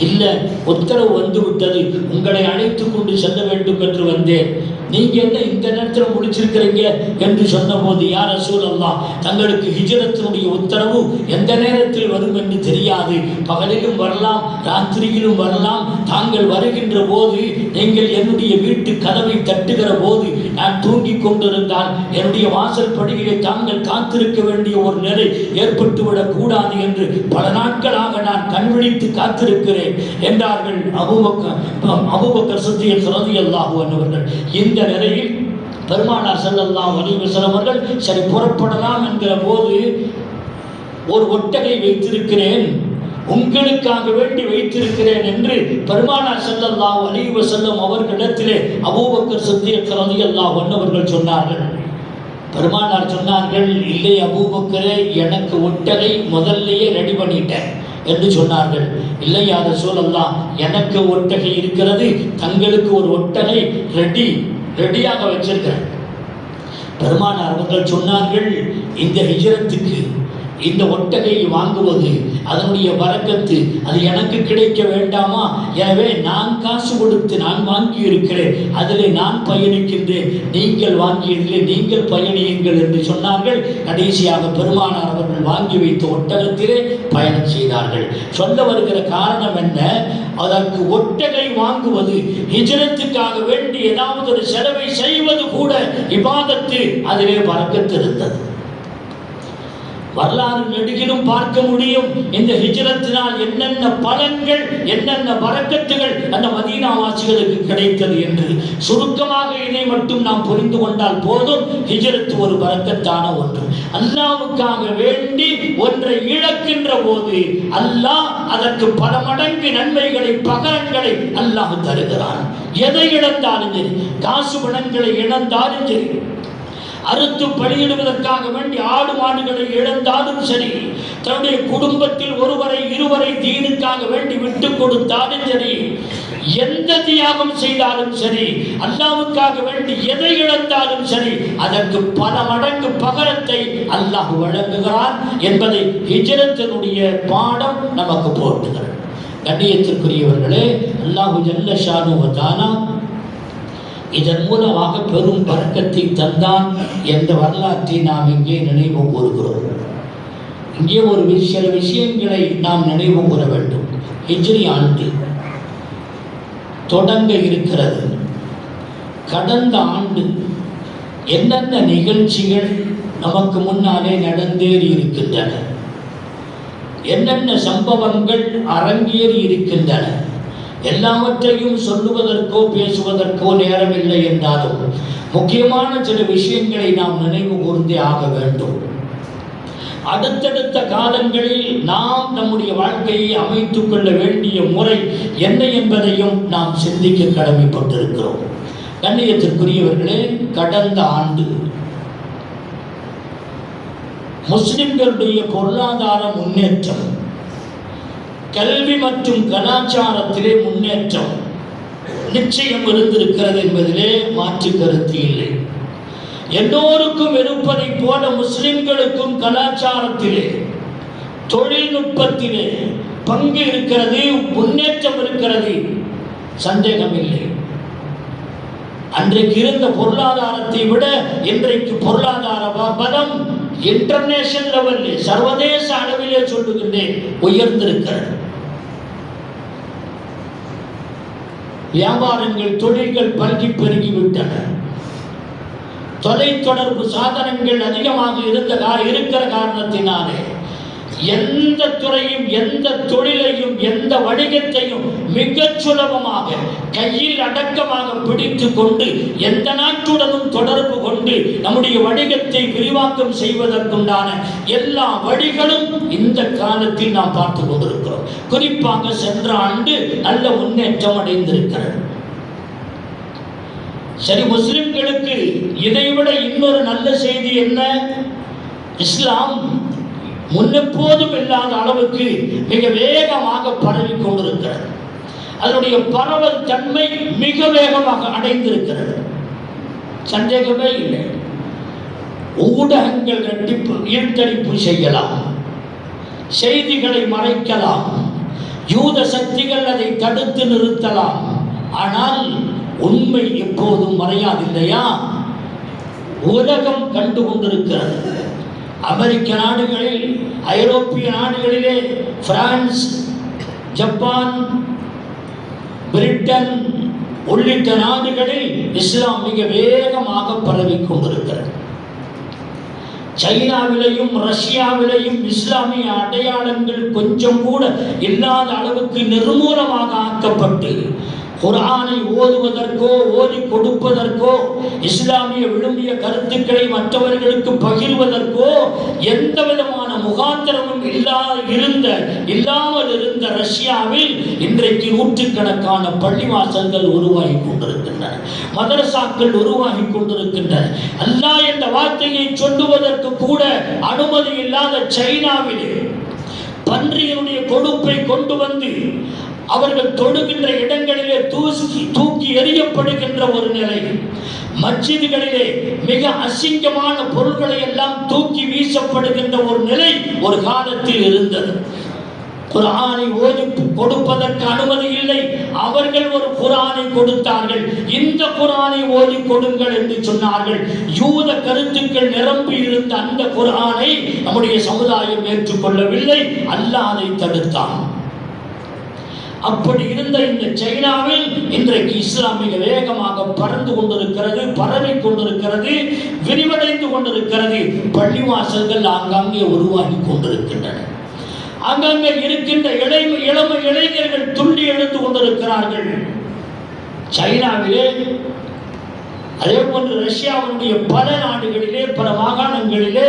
இல்லை, உத்தரவு வந்து விட்டது, உங்களை அழைத்து கொண்டு செல்ல வேண்டும் என்று வந்தேன். நீங்க என்ன இந்த நேரத்தில் முடிச்சிருக்கிறீங்க என்று சொன்னபோது, யா ரசூலல்லாஹ், தங்களுக்கு ஹிஜ்ரத்தினுடைய உத்தரவு எந்த நேரத்தில் வரும் என்று தெரியாது. பகலிலும் வரலாம், ராத்திரியிலும் வரலாம். தாங்கள் வருகின்ற போது, நீங்கள் என்னுடைய வீட்டு கதவை தட்டுகிற போது நான் தூங்கிக் கொண்டிருந்தால் என்னுடைய வாசல் படியிலே தாங்கள் காத்திருக்க வேண்டிய ஒரு நிலை ஏற்பட்டுவிடக் கூடாது என்று பல நாட்களாக நான் கண்விழித்து காத்திருக்கிறேன் என்றார்கள் அபூபக்கர் சித்தீக் ரலியல்லாஹு அன்ஹு அவர்கள். இந்த நிலையில் பெருமானார் ஸல்லல்லாஹு அலைஹி வஸல்லம் அவர்கள் சரி புறப்படலாம் என்கிற போது, ஒரு ஒட்டகை வைத்திருக்கிறேன், உங்களுக்காக வேண்டி வைத்திருக்கிறேன் என்று பெருமானார் ஸல்லல்லாஹு அலைஹி வஸல்லம் அவர்களிடத்திலே அபூபக்கர் சித்தீக் ரலியல்லாஹு அன்ஹு அவர்கள் சொன்னார்கள். பெருமானார் சொன்னார்கள், இல்லை அபூபக்கரே, எனக்கு ஒட்டகை முதல்லையே ரெடி பண்ணிட்டேன் என்று சொன்னார்கள். இல்லை யா ரசூலல்லாஹ், எனக்கு ஒட்டகை இருக்கிறது, தங்களுக்கு ஒரு ஒட்டகை ரெடியாக வச்சிருக்கிறேன். பெருமானார் அவர்கள் சொன்னார்கள், இந்த ஹிஜ்ரத்துக்கு இந்த ஒட்டகையை வாங்குவது அதனுடைய பரக்கத்து அது எனக்கு கிடைக்க வேண்டாமா? எனவே நான் காசு கொடுத்து நான் வாங்கி இருக்கிறேன், அதில் நான் பயணிக்கின்றேன், நீங்கள் வாங்கியதிலே நீங்கள் பயணியுங்கள் என்று சொன்னார்கள். கடைசியாக பெருமானார் அவர்கள் வாங்கி வைத்த ஒட்டகத்திலே பயணம் செய்தார்கள். சொல்ல வருகிற காரணம் என்ன? அதற்கு ஒட்டகை வாங்குவது, ஹிஜ்ரத்துக்காக வேண்டி ஏதாவது ஒரு செலவை செய்வது கூட இபாதத்து, அதிலே பரக்கத்து இருந்தது. வரலாறு நெடுகிலும் பார்க்க முடியும். இந்த ஹிஜ்ரத்தினால் என்னென்ன பலன்கள், என்னென்ன பரக்கத்துகள் அந்த மதீனா வாசிகளுக்கு கிடைத்தது என்று சுருக்கமாக இதை மட்டும் நாம் புரிந்து கொண்டால் போதும். ஹிஜ்ரத் ஒரு பரக்கத்தான ஒன்று. அல்லாஹ்வுக்காக வேண்டி ஒன்றை இழக்கின்ற போது அல்லாஹ் அதற்கு பல மடங்கு நன்மைகளை, பகரங்களை அல்லாஹ் தருகிறான். எதை இழந்தாலும் சரி, காசு பணங்களை இழந்தாலும் சரி, அறுத்து பலியிடுவதற்காக வேண்டி ஆடு மாடுகளை இழந்தாலும் சரி, தன்னுடைய குடும்பத்தில் ஒருவரை இருவரை தீனுக்காக வேண்டி விட்டு கொடுத்தாலும் சரி, எந்த தியாகம் செய்தாலும் சரி, அல்லாஹ்வுக்காக வேண்டி எதை இழந்தாலும் சரி, அதற்கு பல மடங்கு பகரத்தை அல்லாஹ் வழங்குகிறான் என்பதை ஹிஜ்ரத்தினுடைய பாடம் நமக்கு போட்டுகிறது. கண்ணியத்திற்குரியவர்களே, அல்லாஹ் ஜல்ல ஷானு வ தஆலா இதன் மூலமாக பெரும் பரக்கத்தை தந்தான் என்ற வரலாற்றை நாம் இங்கே நினைவு கூறுகிறோம். இங்கே ஒரு சில விஷயங்களை நாம் நினைவு கூற வேண்டும். ஹிஜ்ரி ஆண்டு தொடங்க இருக்கிறது. கடந்த ஆண்டு என்னென்ன நிகழ்ச்சிகள் நமக்கு முன்னாலே நடந்தேறி இருக்கின்றன, என்னென்ன சம்பவங்கள் அரங்கேறி இருக்கின்றன, எல்லாவற்றையும் சொல்லுவதற்கோ பேசுவதற்கோ நேரமில்லை என்றாலும் முக்கியமான சில விஷயங்களை நாம் நினைவு கூர்ந்தே ஆக வேண்டும். அடுத்தடுத்த காலங்களில் நாம் நம்முடைய வாழ்க்கையை அமைத்துக் கொள்ள வேண்டிய முறை என்ன என்பதையும் நாம் சிந்திக்க கடமைப்பட்டிருக்கிறோம். கண்ணியத்திற்குரியவர்களே, கடந்த ஆண்டு முஸ்லிம்களுடைய பொருளாதார முன்னேற்றம், கல்வி மற்றும் கலாச்சாரத்திலே முன்னேற்றம் நிச்சயம் இருந்திருக்கிறது என்பதிலே மாற்று கருத்து இல்லை. எல்லோருக்கும் இருப்பதை போல முஸ்லிம்களுக்கும் கலாச்சாரத்திலே, தொழில்நுட்பத்திலே பங்கு இருக்கிறது, முன்னேற்றம் இருக்கிறது, சந்தேகம் இல்லை. அன்றைக்கு இருந்த பொருளாதாரத்தை விட இன்றைக்கு பொருளாதார பலம் இன்டர்நேஷனல் லெவலில், சர்வதேச அளவிலே சொல்லுகின்றேன், உயர்ந்திருக்கிறது. வியாபாரங்கள், தொழில்கள் பல்கி பெருகிவிட்டன. தொலைத்தொடர்பு சாதனங்கள் அதிகமாக இருக்கிற காரணத்தினாலே எந்த துறையும், எந்த தொழிலையும், எந்த வணிகத்தையும் மிக சுலபமாக கையில் அடக்கமாக பிடித்து கொண்டு எந்த நாட்டுடனும் தொடர்பு கொண்டு நம்முடைய வணிகத்தை விரிவாக்கம் செய்வதற்குண்டான எல்லா வழிகளும் இந்த காலத்தில் நாம் பார்த்து கொண்டிருக்கிறோம். குறிப்பாக சென்ற ஆண்டு நல்ல முன்னேற்றம் அடைந்திருக்கிறது. சரி, முஸ்லிம்களுக்கு இதைவிட இன்னொரு நல்ல செய்தி என்ன? இஸ்லாம் முன்னெப்போதும் இல்லாத அளவுக்கு மிக வேகமாக பரவி கொண்டிருக்கிறது. அதனுடைய பரவல் தன்மை மிக வேகமாக அடைந்திருக்கிறது, சந்தேகமே இல்லை. ஊடகங்கள் ஈர்த்தடிப்பு செய்யலாம், செய்திகளை மறைக்கலாம், யூத சக்திகள் அதை தடுத்து நிறுத்தலாம். ஆனால் உண்மை எப்போதும் மறையாதில்லையா? உலகம் கண்டு கொண்டிருக்கிறது. அமெரிக்க நாடுகளில், ஐரோப்பிய நாடுகளிலே, பிரான்ஸ், ஜப்பான், பிரிட்டன் உள்ளிட்ட நாடுகளில் இஸ்லாம் மிக வேகமாக பரவிக் கொண்டிருக்கிறது. சைனாவிலையும் ரஷ்யாவிலையும் இஸ்லாமிய அடையாளங்கள் கொஞ்சம் கூட இல்லாத அளவுக்கு நிர்மூலமாக ஆக்கப்பட்டு குர்ஆனை ஓதுவதற்கோ ஓதி கொடுப்பதற்கோ இஸ்லாமிய விழுமிய கருத்துக்களை மற்றவர்களுக்கு பகிர்வதற்கோ எந்த விதமான முகாந்திரமும் இல்லாமல் இருந்த ரஷ்யாவில் இன்றைக்கு நூற்றுக்கணக்கான பள்ளிவாசல்கள் உருவாகி கொண்டிருக்கின்றன, மதரசாக்கள் உருவாகி கொண்டிருக்கின்றன. அல்லாஹ் என்ற வார்த்தையை சொல்லுவதற்கு கூட அனுமதி இல்லாத சைனாவிலே பன்றியினுடைய கொழுப்பை கொண்டு வந்து அவர்கள் தொடுகின்ற இடங்களிலே தூக்கி எறியப்படுகின்ற ஒரு நிலை, மஸ்ஜிதுகளிலே மிக அசிங்கமான பொருட்களை எல்லாம் தூக்கி வீசப்படுகின்ற ஒரு நிலை ஒரு காலத்தில் இருந்தது. குர்ஆனை ஓதி கொடுப்பதற்கு அனுமதி இல்லை. அவர்கள் ஒரு குர்ஆனை கொடுத்தார்கள். இந்த குர்ஆனை ஓதி கொடுங்கள் என்று சொன்னார்கள். யூத கருத்துக்கள் நிரம்பி இருந்த அந்த குர்ஆனை நம்முடைய சமுதாயம் ஏற்றுக்கொள்ளவில்லை. அல்லாஹ் அதை தடுத்தான். அப்படி இருந்த இந்த சைனாவில் இன்றைக்கு இஸ்லாம் மிக வேகமாக பறந்து கொண்டிருக்கிறது, பரவி கொண்டிருக்கிறது, விரிவடைந்து கொண்டிருக்கிறது. பள்ளிவாசல்கள் ஆங்காங்கே உருவாகி கொண்டிருக்கின்றன. அங்கங்கே இருக்கின்ற இளமை இளைஞர்கள் துள்ளி எழுந்து கொண்டிருக்கிறார்கள். சைனாவிலே, அதே போன்று ரஷ்யாவுடைய பல நாடுகளிலே, பல மாகாணங்களிலே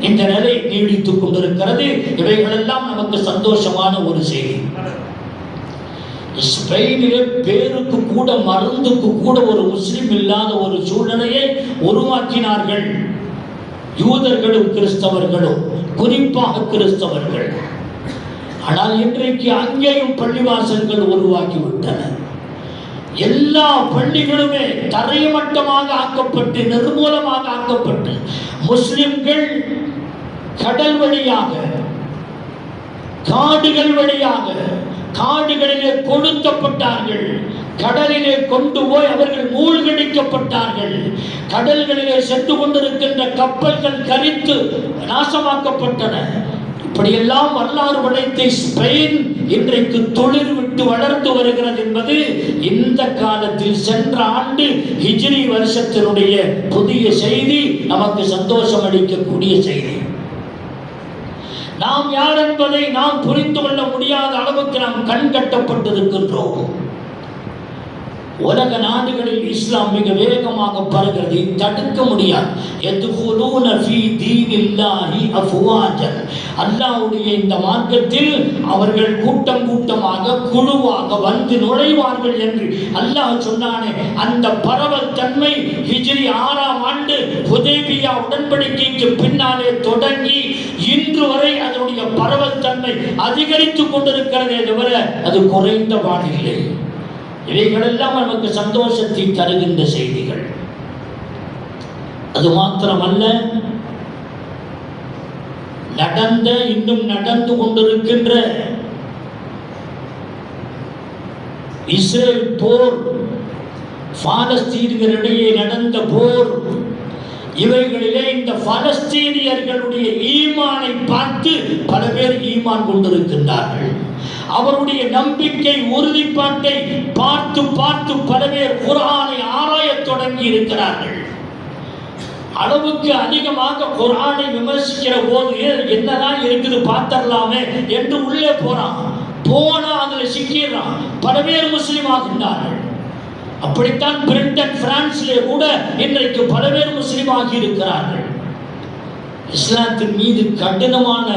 இந்த நிலை நீடித்துக் கொண்டிருக்கிறது. இவைகளெல்லாம் நமக்கு சந்தோஷமான ஒரு செய்தி. ஸ்பெயினிலே பேருக்கு கூட, மருந்துக்கு கூட ஒரு முஸ்லிம் இல்லாத ஒரு சூழ்நிலையை உருவாக்கினார்கள். யூதர்களும் கிறிஸ்தவர்களும், குறிப்பாக கிறிஸ்தவர்கள். ஆனால் இன்றைக்கு அங்கேயும் பள்ளிவாசல்கள் உருவாக்கிவிட்டன. எல்லா பள்ளிகளுமே தரைமட்டமாக ஆக்கப்பட்டு, நிர்மூலமாக ஆக்கப்பட்டு, முஸ்லிம்கள் கடல் வழியாக, காடுகள் வழியாக, காடுகளிலே கொளுத்தப்பட்டார்கள். கடலிலே கொண்டு போய் அவர்கள் மூழ்கடிக்கப்பட்டார்கள். கடல்களிலே சென்று கொண்டிருக்கின்ற கப்பல்கள் கரித்து நாசமாக்கப்பட்டன. இப்படியெல்லாம் வரலாறு படைத்த ஸ்பெயின் இன்றைக்கு தொழில் விட்டு வளர்ந்து வருகிறது என்பது இந்த காலத்தில், சென்ற ஆண்டு ஹிஜ்ரி வருஷத்தினுடைய புதிய செய்தி, நமக்கு சந்தோஷம் அளிக்கக்கூடிய செய்தி. நாம் யார் என்பதை நாம் புரிந்து கொள்ள முடியாத அளவுக்கு நாம் கண் கட்டப்பட்டிருக்கின்றோம். உலக நாடுகளில் இஸ்லாம் மிக வேகமாக பரவுகிறது. தடுக்க முடியாது. அல்லாஹ்வுடைய இந்த மார்க்கத்தில் அவர்கள் கூட்டம் கூட்டமாக, குழுவாக வந்து நுழைவார்கள் என்று அல்லாஹ் சொன்னானே. அந்த பரவல் தன்மை ஹிஜ்ரி 6ஆம் ஆண்டு ஹுதைபியா உடன்படிக்கைக்கு பின்னாலே தொடங்கி இன்று வரை அதனுடைய பரவல் தன்மை அதிகரித்துக் கொண்டிருக்கிறதே தவிர அது குறைந்த பாடில்லை. இவைகளெல்லாம் நமக்கு சந்தோஷத்தை தருகின்ற செய்திகள். அது மாத்திரமல்ல, நடந்த, இன்னும் நடந்து கொண்டிருக்கின்ற இஸ்ரேல் போர், பாலஸ்தீனியரிடையே நடந்த போர், இவைகளிலே இந்த பாலஸ்தீனியர்களுடைய ஈமானை பார்த்து பல பேர் ஈமான் கொண்டிருக்கின்றார்கள். அவருடைய நம்பிக்கை, உறுதிப்பாட்டை பார்த்து பார்த்து பல பேர் குர்ஆனை ஆராயத் தொடங்கி இருக்கிறார்கள். அளவுக்கு அதிகமாக குர்ஆனை விமர்சிக்கிற போது என்னதான் இருக்குது பார்த்தரலாமே என்று உள்ளே போனா அதுல சிக்கிறான். பல பேர் முஸ்லிம் ஆகின்றார்கள். அப்படித்தான் பிரிட்டன், பிரான்சிலே கூட இன்றைக்கு பல பேர் முஸ்லிம் ஆகி இருக்கிறார்கள். இஸ்லாத்தின் மீது கடினமான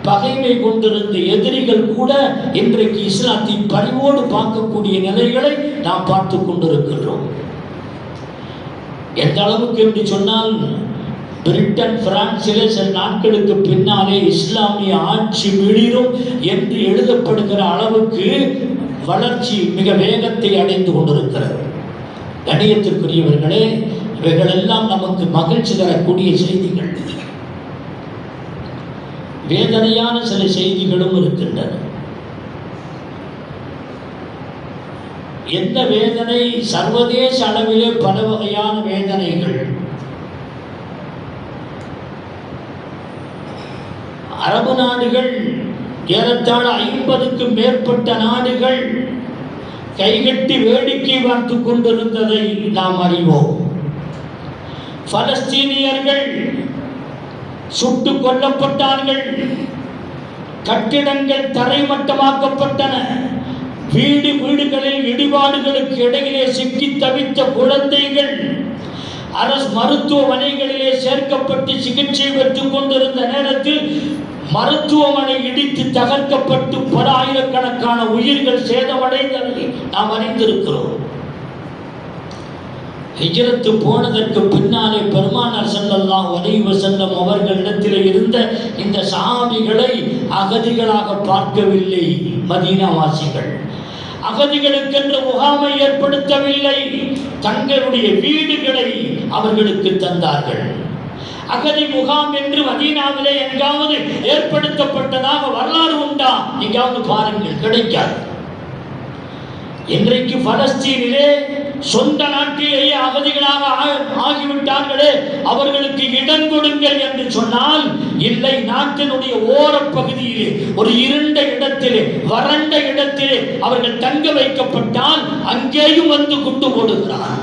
பகைமை கொண்டிருந்த எதிரிகள் கூட இன்றைக்கு இஸ்லாத்தை பரிவோடு பார்க்கக்கூடிய நிலைகளை நாம் பார்த்து கொண்டிருக்கின்றோம். எந்த அளவுக்கு என்று சொன்னால், பிரிட்டன், பிரான்சிலே சில நாட்களுக்கு பின்னாலே இஸ்லாமிய ஆட்சி மிளிரும் என்று எழுதப்படுகிற அளவுக்கு வளர்ச்சி மிக வேகத்தை அடைந்து கொண்டிருக்கிறது. கண்ணியத்திற்குரியவர்களே, இவைகளெல்லாம் நமக்கு மகிழ்ச்சி தரக்கூடிய செய்திகள். வேதனையான சில செய்திகளும் இருக்கின்றன. எந்த வேதனை? சர்வதேச அளவிலே பல வகையான வேதனைகள். அரபு நாடுகள், ஏறத்தாழ 50க்கும் மேற்பட்ட நாடுகள் கைகட்டி வேடிக்கை பார்த்து கொண்டிருந்ததை நாம் அறிவோம். பலஸ்தீனியர்கள் சுட்டுக் கொல்லப்பட்டார்கள். கட்டிடங்கள் தரைமட்டமாக்கப்பட்டன. வீடுகளில் இடிபாடுகளுக்கு இடையிலே சிக்கி தவித்த குழந்தைகள் அரசு மருத்துவமனைகளிலே சேர்க்கப்பட்டு சிகிச்சை பெற்றுக் கொண்டிருந்த நேரத்தில் மருத்துவமனை இடித்து தகர்க்கப்பட்டு பல ஆயிரக்கணக்கான உயிர்கள் சேதமடைந்ததை நாம் அறிந்திருக்கிறோம். ஹிஜ்ரத்து போனதற்கு பின்னாலே பெருமானார் ஸல்லல்லாஹு அலைஹி வஸல்லம் அவர்களிடத்தில் இருந்த இந்த சஹாபிகளை அகதிகளாக பார்க்கவில்லை. மதீனா வாசிகள் அகதிகளுக்கென்ற முகாமை ஏற்படுத்தவில்லை, தங்களுடைய வீடுகளை அவர்களுக்கு தந்தார்கள். அகதி முகாம் என்று மதீனாவிலே எங்காவது ஏற்படுத்தப்பட்டதாக வரலாறு உண்டா? எங்காவது பாருங்கள், கிடைக்காது. இன்றைக்கு பலஸ்தீனிலே சொந்த நாட்டிலேயே அகதிகளாக ஆகிவிட்டார்களே, அவர்களுக்கு இடம் கொடுங்கள் என்று சொன்னால் இல்லை, நாட்டினுடைய ஓரப்பகுதியிலே ஒரு இருண்ட இடத்திலே வறண்ட இடத்திலே அவர்கள் தங்க வைக்கப்பட்டால் அங்கேயும் வந்து குண்டு போடுகிறார்.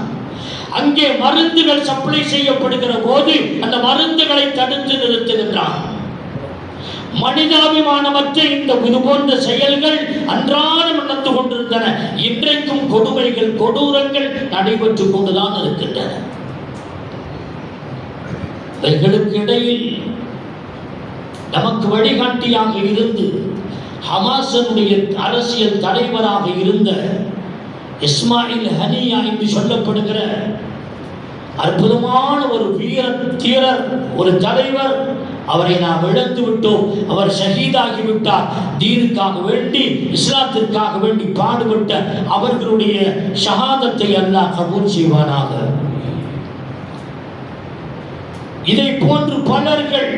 அங்கே மருந்துகள் சப்ளை செய்யப்படுகிற போது அந்த மருந்துகளை தடுத்து நிறுத்துகின்றான். மனிதாபிமானமற்ற இந்த இது போன்ற செயல்கள் அன்றாடம் நடந்து கொண்டிருந்தன. இன்றைக்கும் கொடுமைகள் கொடூரங்கள் நடைபெற்றுக் கொண்டுதான் இருக்கின்றன. இவைகளுக்கு இடையில் நமக்கு வழிகாட்டியாக இருந்து ஹமாஸனுடைய அரசியல் தலைவராக இருந்த இஸ்மாயில் ஹனியா என்று சொல்லப்படுகிற அற்புதமான ஒரு தீரர், ஒரு தலைவர், அவரை நாம் இழந்து விட்டோம். அவர் ஷஹீதாகிவிட்டார். தீனுக்காக வேண்டி, இஸ்லாத்திற்காக வேண்டி பாடுபட்ட அவர்களுடைய ஷஹாதத்தை அல்லாஹ் கபூல் செய்வானாக. இதை போன்று பலர்கள்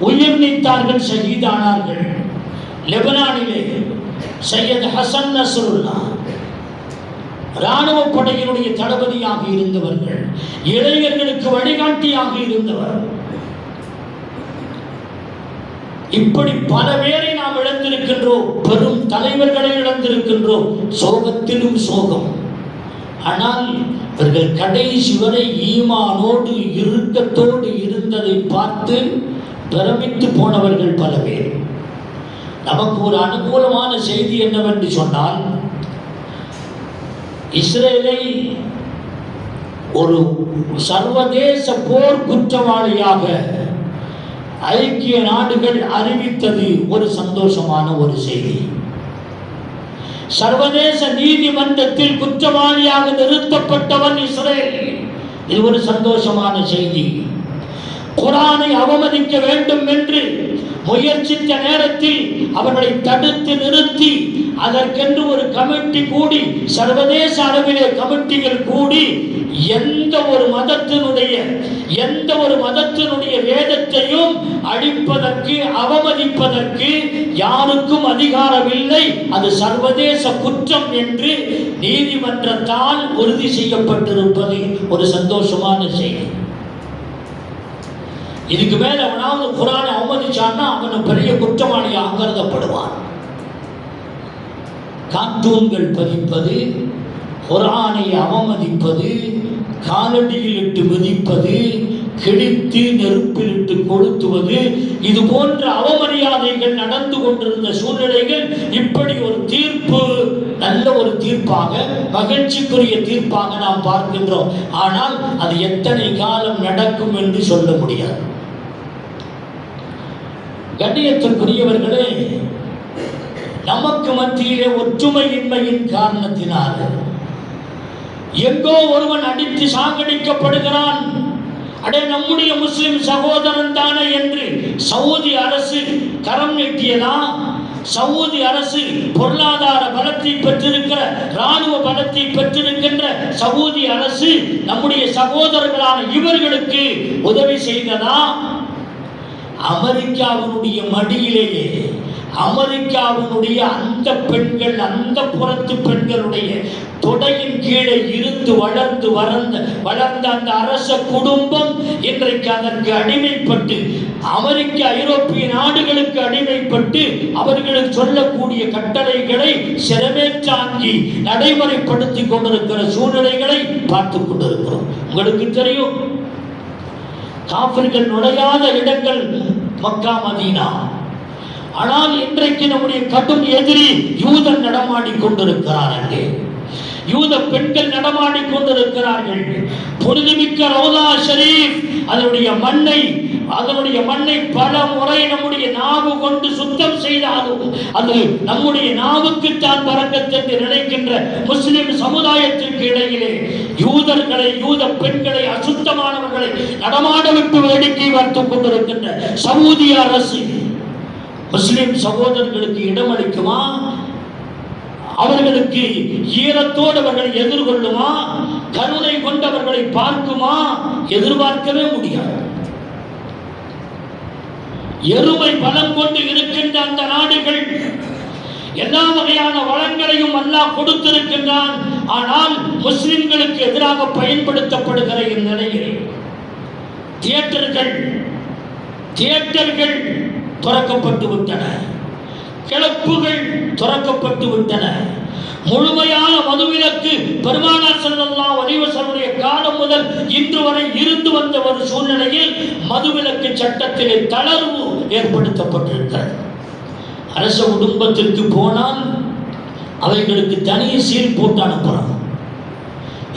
உயிர் நீத்தார்கள், ஷஹீதானார்கள். லெபனானிலே சையத் ஹசன் நஸ்ருல்லா இராணுவ படையினுடைய தளபதியாக இருந்தவர்கள், இளைஞர்களுக்கு வழிகாட்டியாக இருந்தவர். இப்படி பல பேரை நாம் இழந்திருக்கின்றோம், பெரும் தலைவர்களை இழந்திருக்கின்றோம். சோகத்திலும் சோகம். ஆனால் இவர்கள் கடைசி வரை ஈமானோடு இறுக்கத்தோடு இருந்ததை பார்த்து பிரமித்து போனவர்கள் பல பேர். நமக்கு ஒரு அனுகூலமான செய்தி என்னவென்று சொன்னால், இஸ்ரேலை ஒரு சர்வதேச போர் குற்றவாளியாக ஐக்கிய நாடுகள் அறிவித்தது ஒரு சந்தோஷமான ஒரு செய்தி. சர்வதேச நீதிமன்றத்தில் குற்றவாளியாக நிறுத்தப்பட்டவன் இஸ்ரேல். இது ஒரு சந்தோஷமான செய்தி. குர்ஆனை அவமதிக்க வேண்டும் என்று முயற்சித்த நேரத்தில் அவர்களை தடுத்து நிறுத்தி அதற்கென்று ஒரு கமிட்டி கூடி, சர்வதேச அளவிலே கமிட்டிகள் கூடி, எந்த ஒரு மதத்தினுடைய வேதத்தையும் அழிப்பதற்கு, அவமதிப்பதற்கு யாருக்கும் அதிகாரமில்லை, அது சர்வதேச குற்றம் என்று நீதிமன்றத்தால் உறுதி செய்யப்பட்டிருப்பது ஒரு சந்தோஷமான செய்தி. இதுக்கு மேல அவனாவது குர்ஆனை அவமதிச்சான்னா அவன் பெரிய குற்றவாளியாக கருதப்படுவான். கார்ட்டூன்கள் பதிப்பது, குர்ஆனை அவமதிப்பது, காலடியில் இட்டு மிதிப்பது, கிழித்து நெருப்பில் இட்டு கொளுத்துவது, இது போன்ற அவமரியாதைகள் நடந்து கொண்டிருந்த சூழ்நிலைகள் இப்படி ஒரு தீர்ப்பு, நல்ல ஒரு தீர்ப்பாக, மகிழ்ச்சிக்குரிய தீர்ப்பாக நாம் பார்க்கின்றோம். ஆனால் அது எத்தனை காலம் நடக்கும் என்று சொல்ல முடியாது. கண்ணியத்திற்குரியவர்களே, நமக்கு மத்தியிலே ஒற்றுமையின்மையின் காரணத்தினால் எங்கோ ஒருவன் அடித்து சாகடிக்கப்படுகிறான். அடே, நம்முடைய முஸ்லிம் சகோதரன் தானே என்று சவுதி அரசு கரம் நீட்டியதா? சவுதி அரசு பொருளாதார பலத்தை பெற்றிருக்கிற, இராணுவ பலத்தை பெற்றிருக்கின்ற சவுதி அரசு நம்முடைய சகோதரர்களான இவர்களுக்கு உதவி செய்ததா? அமெரிக்காவினுடைய மடியிலேயே அமெரிக்காவினுடைய அந்த பெண்கள், அந்த புறத்து பெண்களுடைய தொடையின் கீழே இருந்து வளர்ந்த அந்த அரச குடும்பம் இன்றைக்கு அதற்கு அடிமைப்பட்டு, அமெரிக்க ஐரோப்பிய நாடுகளுக்கு அடிமைப்பட்டு அவர்களுக்கு சொல்லக்கூடிய கட்டளைகளை சிரமேற்றாங்கி நடைமுறைப்படுத்தி கொண்டிருக்கிற சூழ்நிலைகளை பார்த்து கொண்டிருக்கிறோம். உங்களுக்கு தெரியும், காஃபிர்கள் நுழையாத இடங்கள் மக்கா, மதீனா. ஆனால் இன்றைக்கு நம்முடைய கடும் எதிரி யூதன் நடமாடி கொண்டிருக்கிறார். அங்கே யூத பெண்கள் நடமாடிக் கொண்டிருக்கிறார்கள். புனிதமிக்க ரௌலா ஷரீப் அதனுடைய மண்ணை பல முறை நம்முடைய நாவு கொண்டு சுத்தம் செய்தாலும் அது நம்முடைய நாவுக்கு தான் பரக்கத் என்று நினைக்கின்ற முஸ்லிம் சமுதாயத்திற்கு இடையிலே யூத பெண்களை அசுத்தமானவர்களை நடமாட விட்டு வேடிக்கை பார்த்துக் கொண்டிருக்கின்ற சவுதி அரசு முஸ்லிம் சகோதரர்களுக்கு இடமளிக்குமா? அவர்களுக்கு ஈரத்தோடு அவர்களை எதிர்கொள்ளுமா? கருணை கொண்டவர்களை பார்க்குமா? எதிர்பார்க்கவே முடியாது. எருமை பலம் கொண்டு இருக்கின்ற அந்த நாடுகள் எல்லா வகையான வளங்களையும் அல்லாஹ் கொடுத்திருக்கின்றான். ஆனால் முஸ்லிம்களுக்கு எதிராக பயன்படுத்தப்படுகிற இந்நிலையில் தியேட்டர்கள் துறக்கப்பட்டு விட்டன, கிளப்புகள் துறக்கப்பட்டு விட்டன. முழுமையான மதுவிலக்கு பெருமானார் ஸல்லல்லாஹு அலைஹி வஸல்லம் காலம் முதல் இன்று வரை இருந்து வந்த ஒரு சூழ்நிலையில் மதுவிலக்கு சட்டத்திலே தளர்வு ஏற்படுத்தப்பட்டிருக்கிறது. அரச குடும்பத்திற்கு போனால் அவைகளுக்கு தனி சீல் போட்டு அனுப்புறாங்க.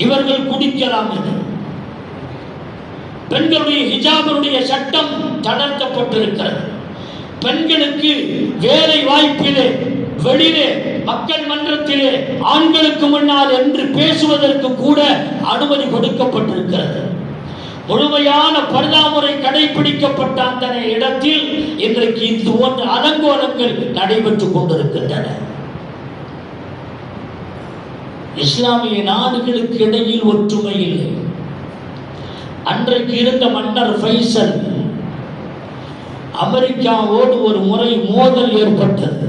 இவர்கள் குடிக்கலாம் என்று. பெண்களுடைய ஹிஜாபுடைய சட்டம் தளர்த்தப்பட்டிருக்கிறது. பெண்களுக்கு வேலை வாய்ப்பிலே, வெளியிலே, மக்கள் மன்றத்திலே ஆண்களுக்கு முன்னால் என்று பேசுவதற்கு கூட அனுமதி கொடுக்கப்பட்டிருக்கிறது. முழுமையான பர்தாமுறை கடைபிடிக்கப்பட்ட அந்த இடத்தில் இன்றைக்கு இது போன்ற அலங்கோலங்கள் நடைபெற்றுக் கொண்டிருக்கின்றன. இஸ்லாமிய நாடுகளுக்கு இடையில் ஒற்றுமை இல்லை. அன்றைக்கு இருந்த மன்னர் ஃபைசல் அமெரிக்காவோடு ஒரு முறை மோதல் ஏற்பட்டது.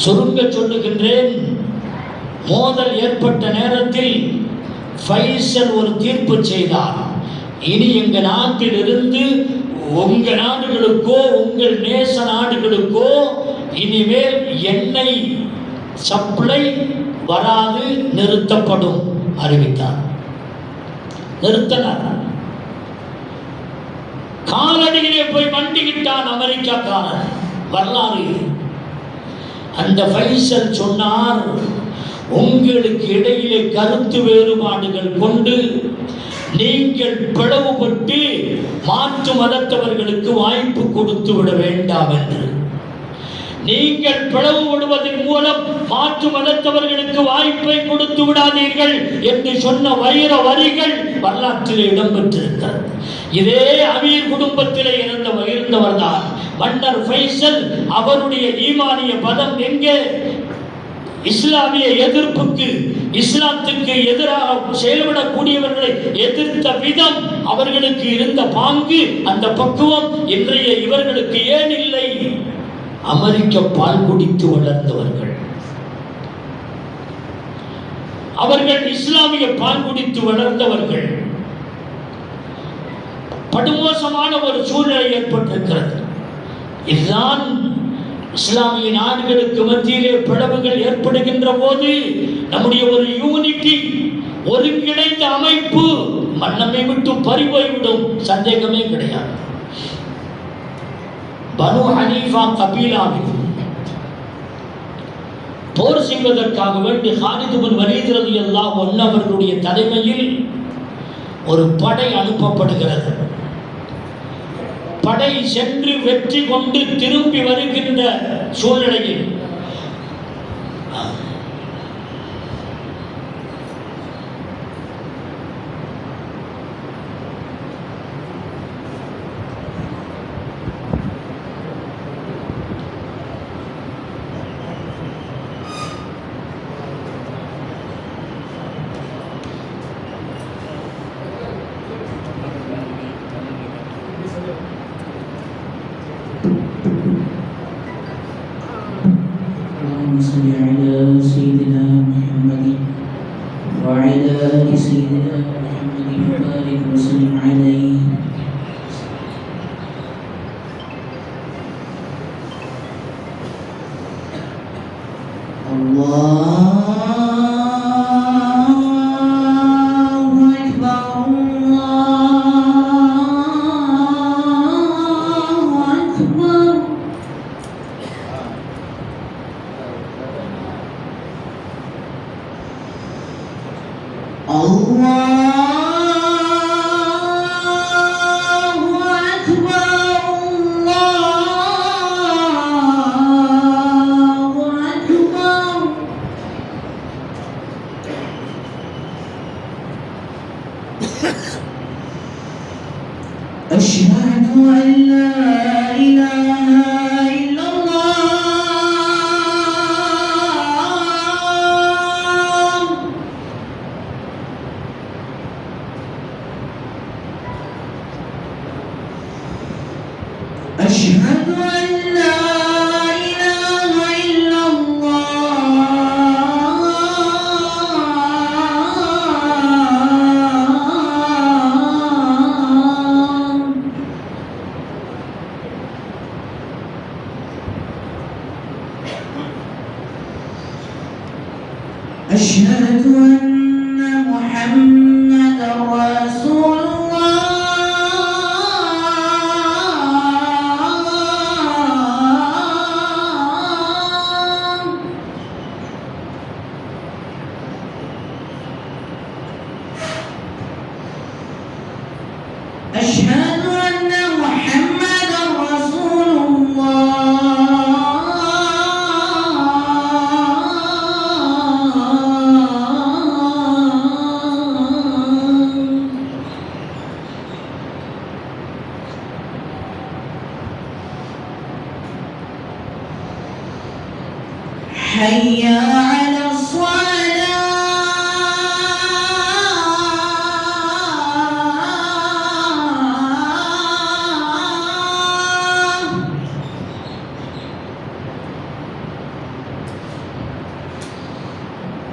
சுருங்க சொல்லுகின்றேன், மோதல் ஏற்பட்ட நேரத்தில் ஃபைசல் ஒரு தீர்ப்பு செய்தார். இனி எங்க நாட்டில் இருந்து உங்க நாடுகளுக்கோ உங்கள் நேச நாடுகளுக்கோ இனிமேல் எண்ணெய் சப்ளை வராது, நிறுத்தப்படும் அறிவித்தார். நிறுத்தினார். காலடியிலே போய் மண்டிக்கிட்டான் அமெரிக்காக்காரன். வரலாறு. அந்த ஃபைசல் சொன்னார், உங்களுக்கு இடையிலே கருத்து வேறுபாடுகள் கொண்டு நீங்கள் பிளவுபட்டு மாற்று மதத்தவர்களுக்கு வாய்ப்பு கொடுத்து விட வேண்டாம் என்று. நீங்கள் பிளவுபடுவதன் மூலம் மாற்று மதத்தவர்களுக்கு வாய்ப்பை கொடுத்து விடாதீர்கள் என்று சொன்ன வைர வரிகள் வரலாற்றில் இடம்பெற்றிருக்கிறது. இதே அமீர் குடும்பத்திலே இருந்தவர் தான் மன்னர் ஃபைசல். அவருடைய ஈமானிய பதம் எங்கே? இஸ்லாமிய எதிர்ப்புக்கு, இஸ்லாத்துக்கு எதிராக செயல்படக்கூடியவர்களை எதிர்த்த விதம், அவர்களுக்கு இருந்த பாங்கு, அந்த பக்குவம் இன்றைய இவர்களுக்கு ஏன் இல்லை? அமெரிக்க பால் குடித்து வளர்ந்தவர்கள் அவர்கள், இஸ்லாமிய பால் குடித்து வளர்ந்தவர்கள். படுமோசமான ஒரு சூழ்நிலை ஏற்பட்டிருக்கிறது. இதுதான் இஸ்லாமிய நாடுகளுக்கு மத்தியிலே பிளவுகள் ஏற்படுகின்ற போது நம்முடைய ஒரு யூனிட்டி, ஒருங்கிணைந்த அமைப்பு மன்னமை விட்டு பறிபோய்விடும், சந்தேகமே கிடையாது. பனு ஹனீஃபா கபீலாவில் போர் செய்வதற்காக வேண்டி ஹாலித் பின் வலீத் ரலியல்லாஹு அன்ஹு அவர்களுடைய தலைமையில் ஒரு படை அனுப்பப்படுகிறது. படை சென்று வெற்றி கொண்டு திரும்பி வருகின்ற சூழ்நிலையில் صل على سيدنا محمد وعلى آل سيدنا محمد وبارك وسلم عليه. أشهد أن لا إله إلا الله أشهد أن لا إله إلا الله أشهد أن محمدا رسول الله أشهد أن محمدا رسول الله حي على الصلاة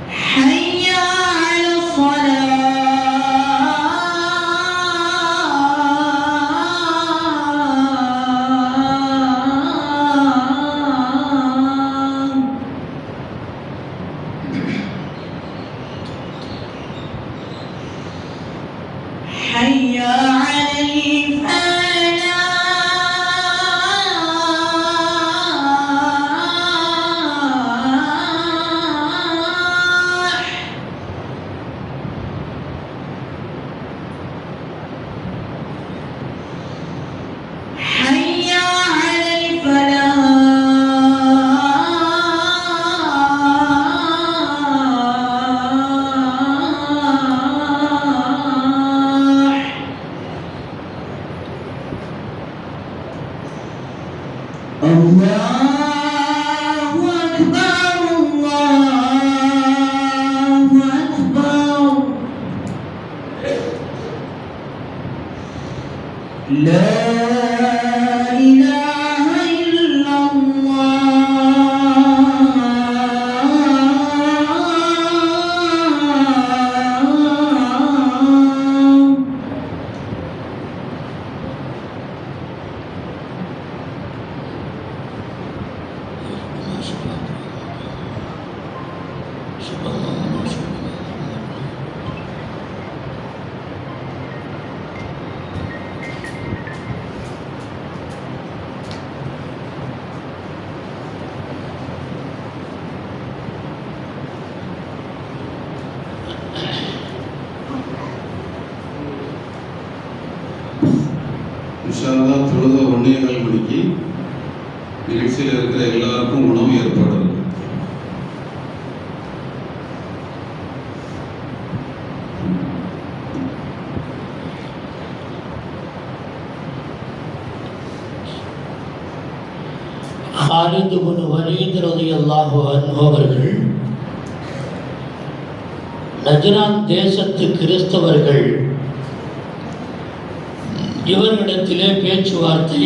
حي على الصلاة حي على الفلاح حي على الفلاح الله أكبر الله أكبر لا إله إلا الله இன்ஷால்லா தொழுத 1:15 மணிக்கு நிகழ்ச்சியில் இருக்கிற எல்லாருக்கும் உணவு ஏற்பாடு இருக்கு. ஹாலித் இப்னு வலீத் ரலியல்லாஹு அன்ஹு அவர்கள் நஜ்ரான் தேசத்து கிறிஸ்தவர்கள் இவர்களிடத்திலே பேச்சுவார்த்தை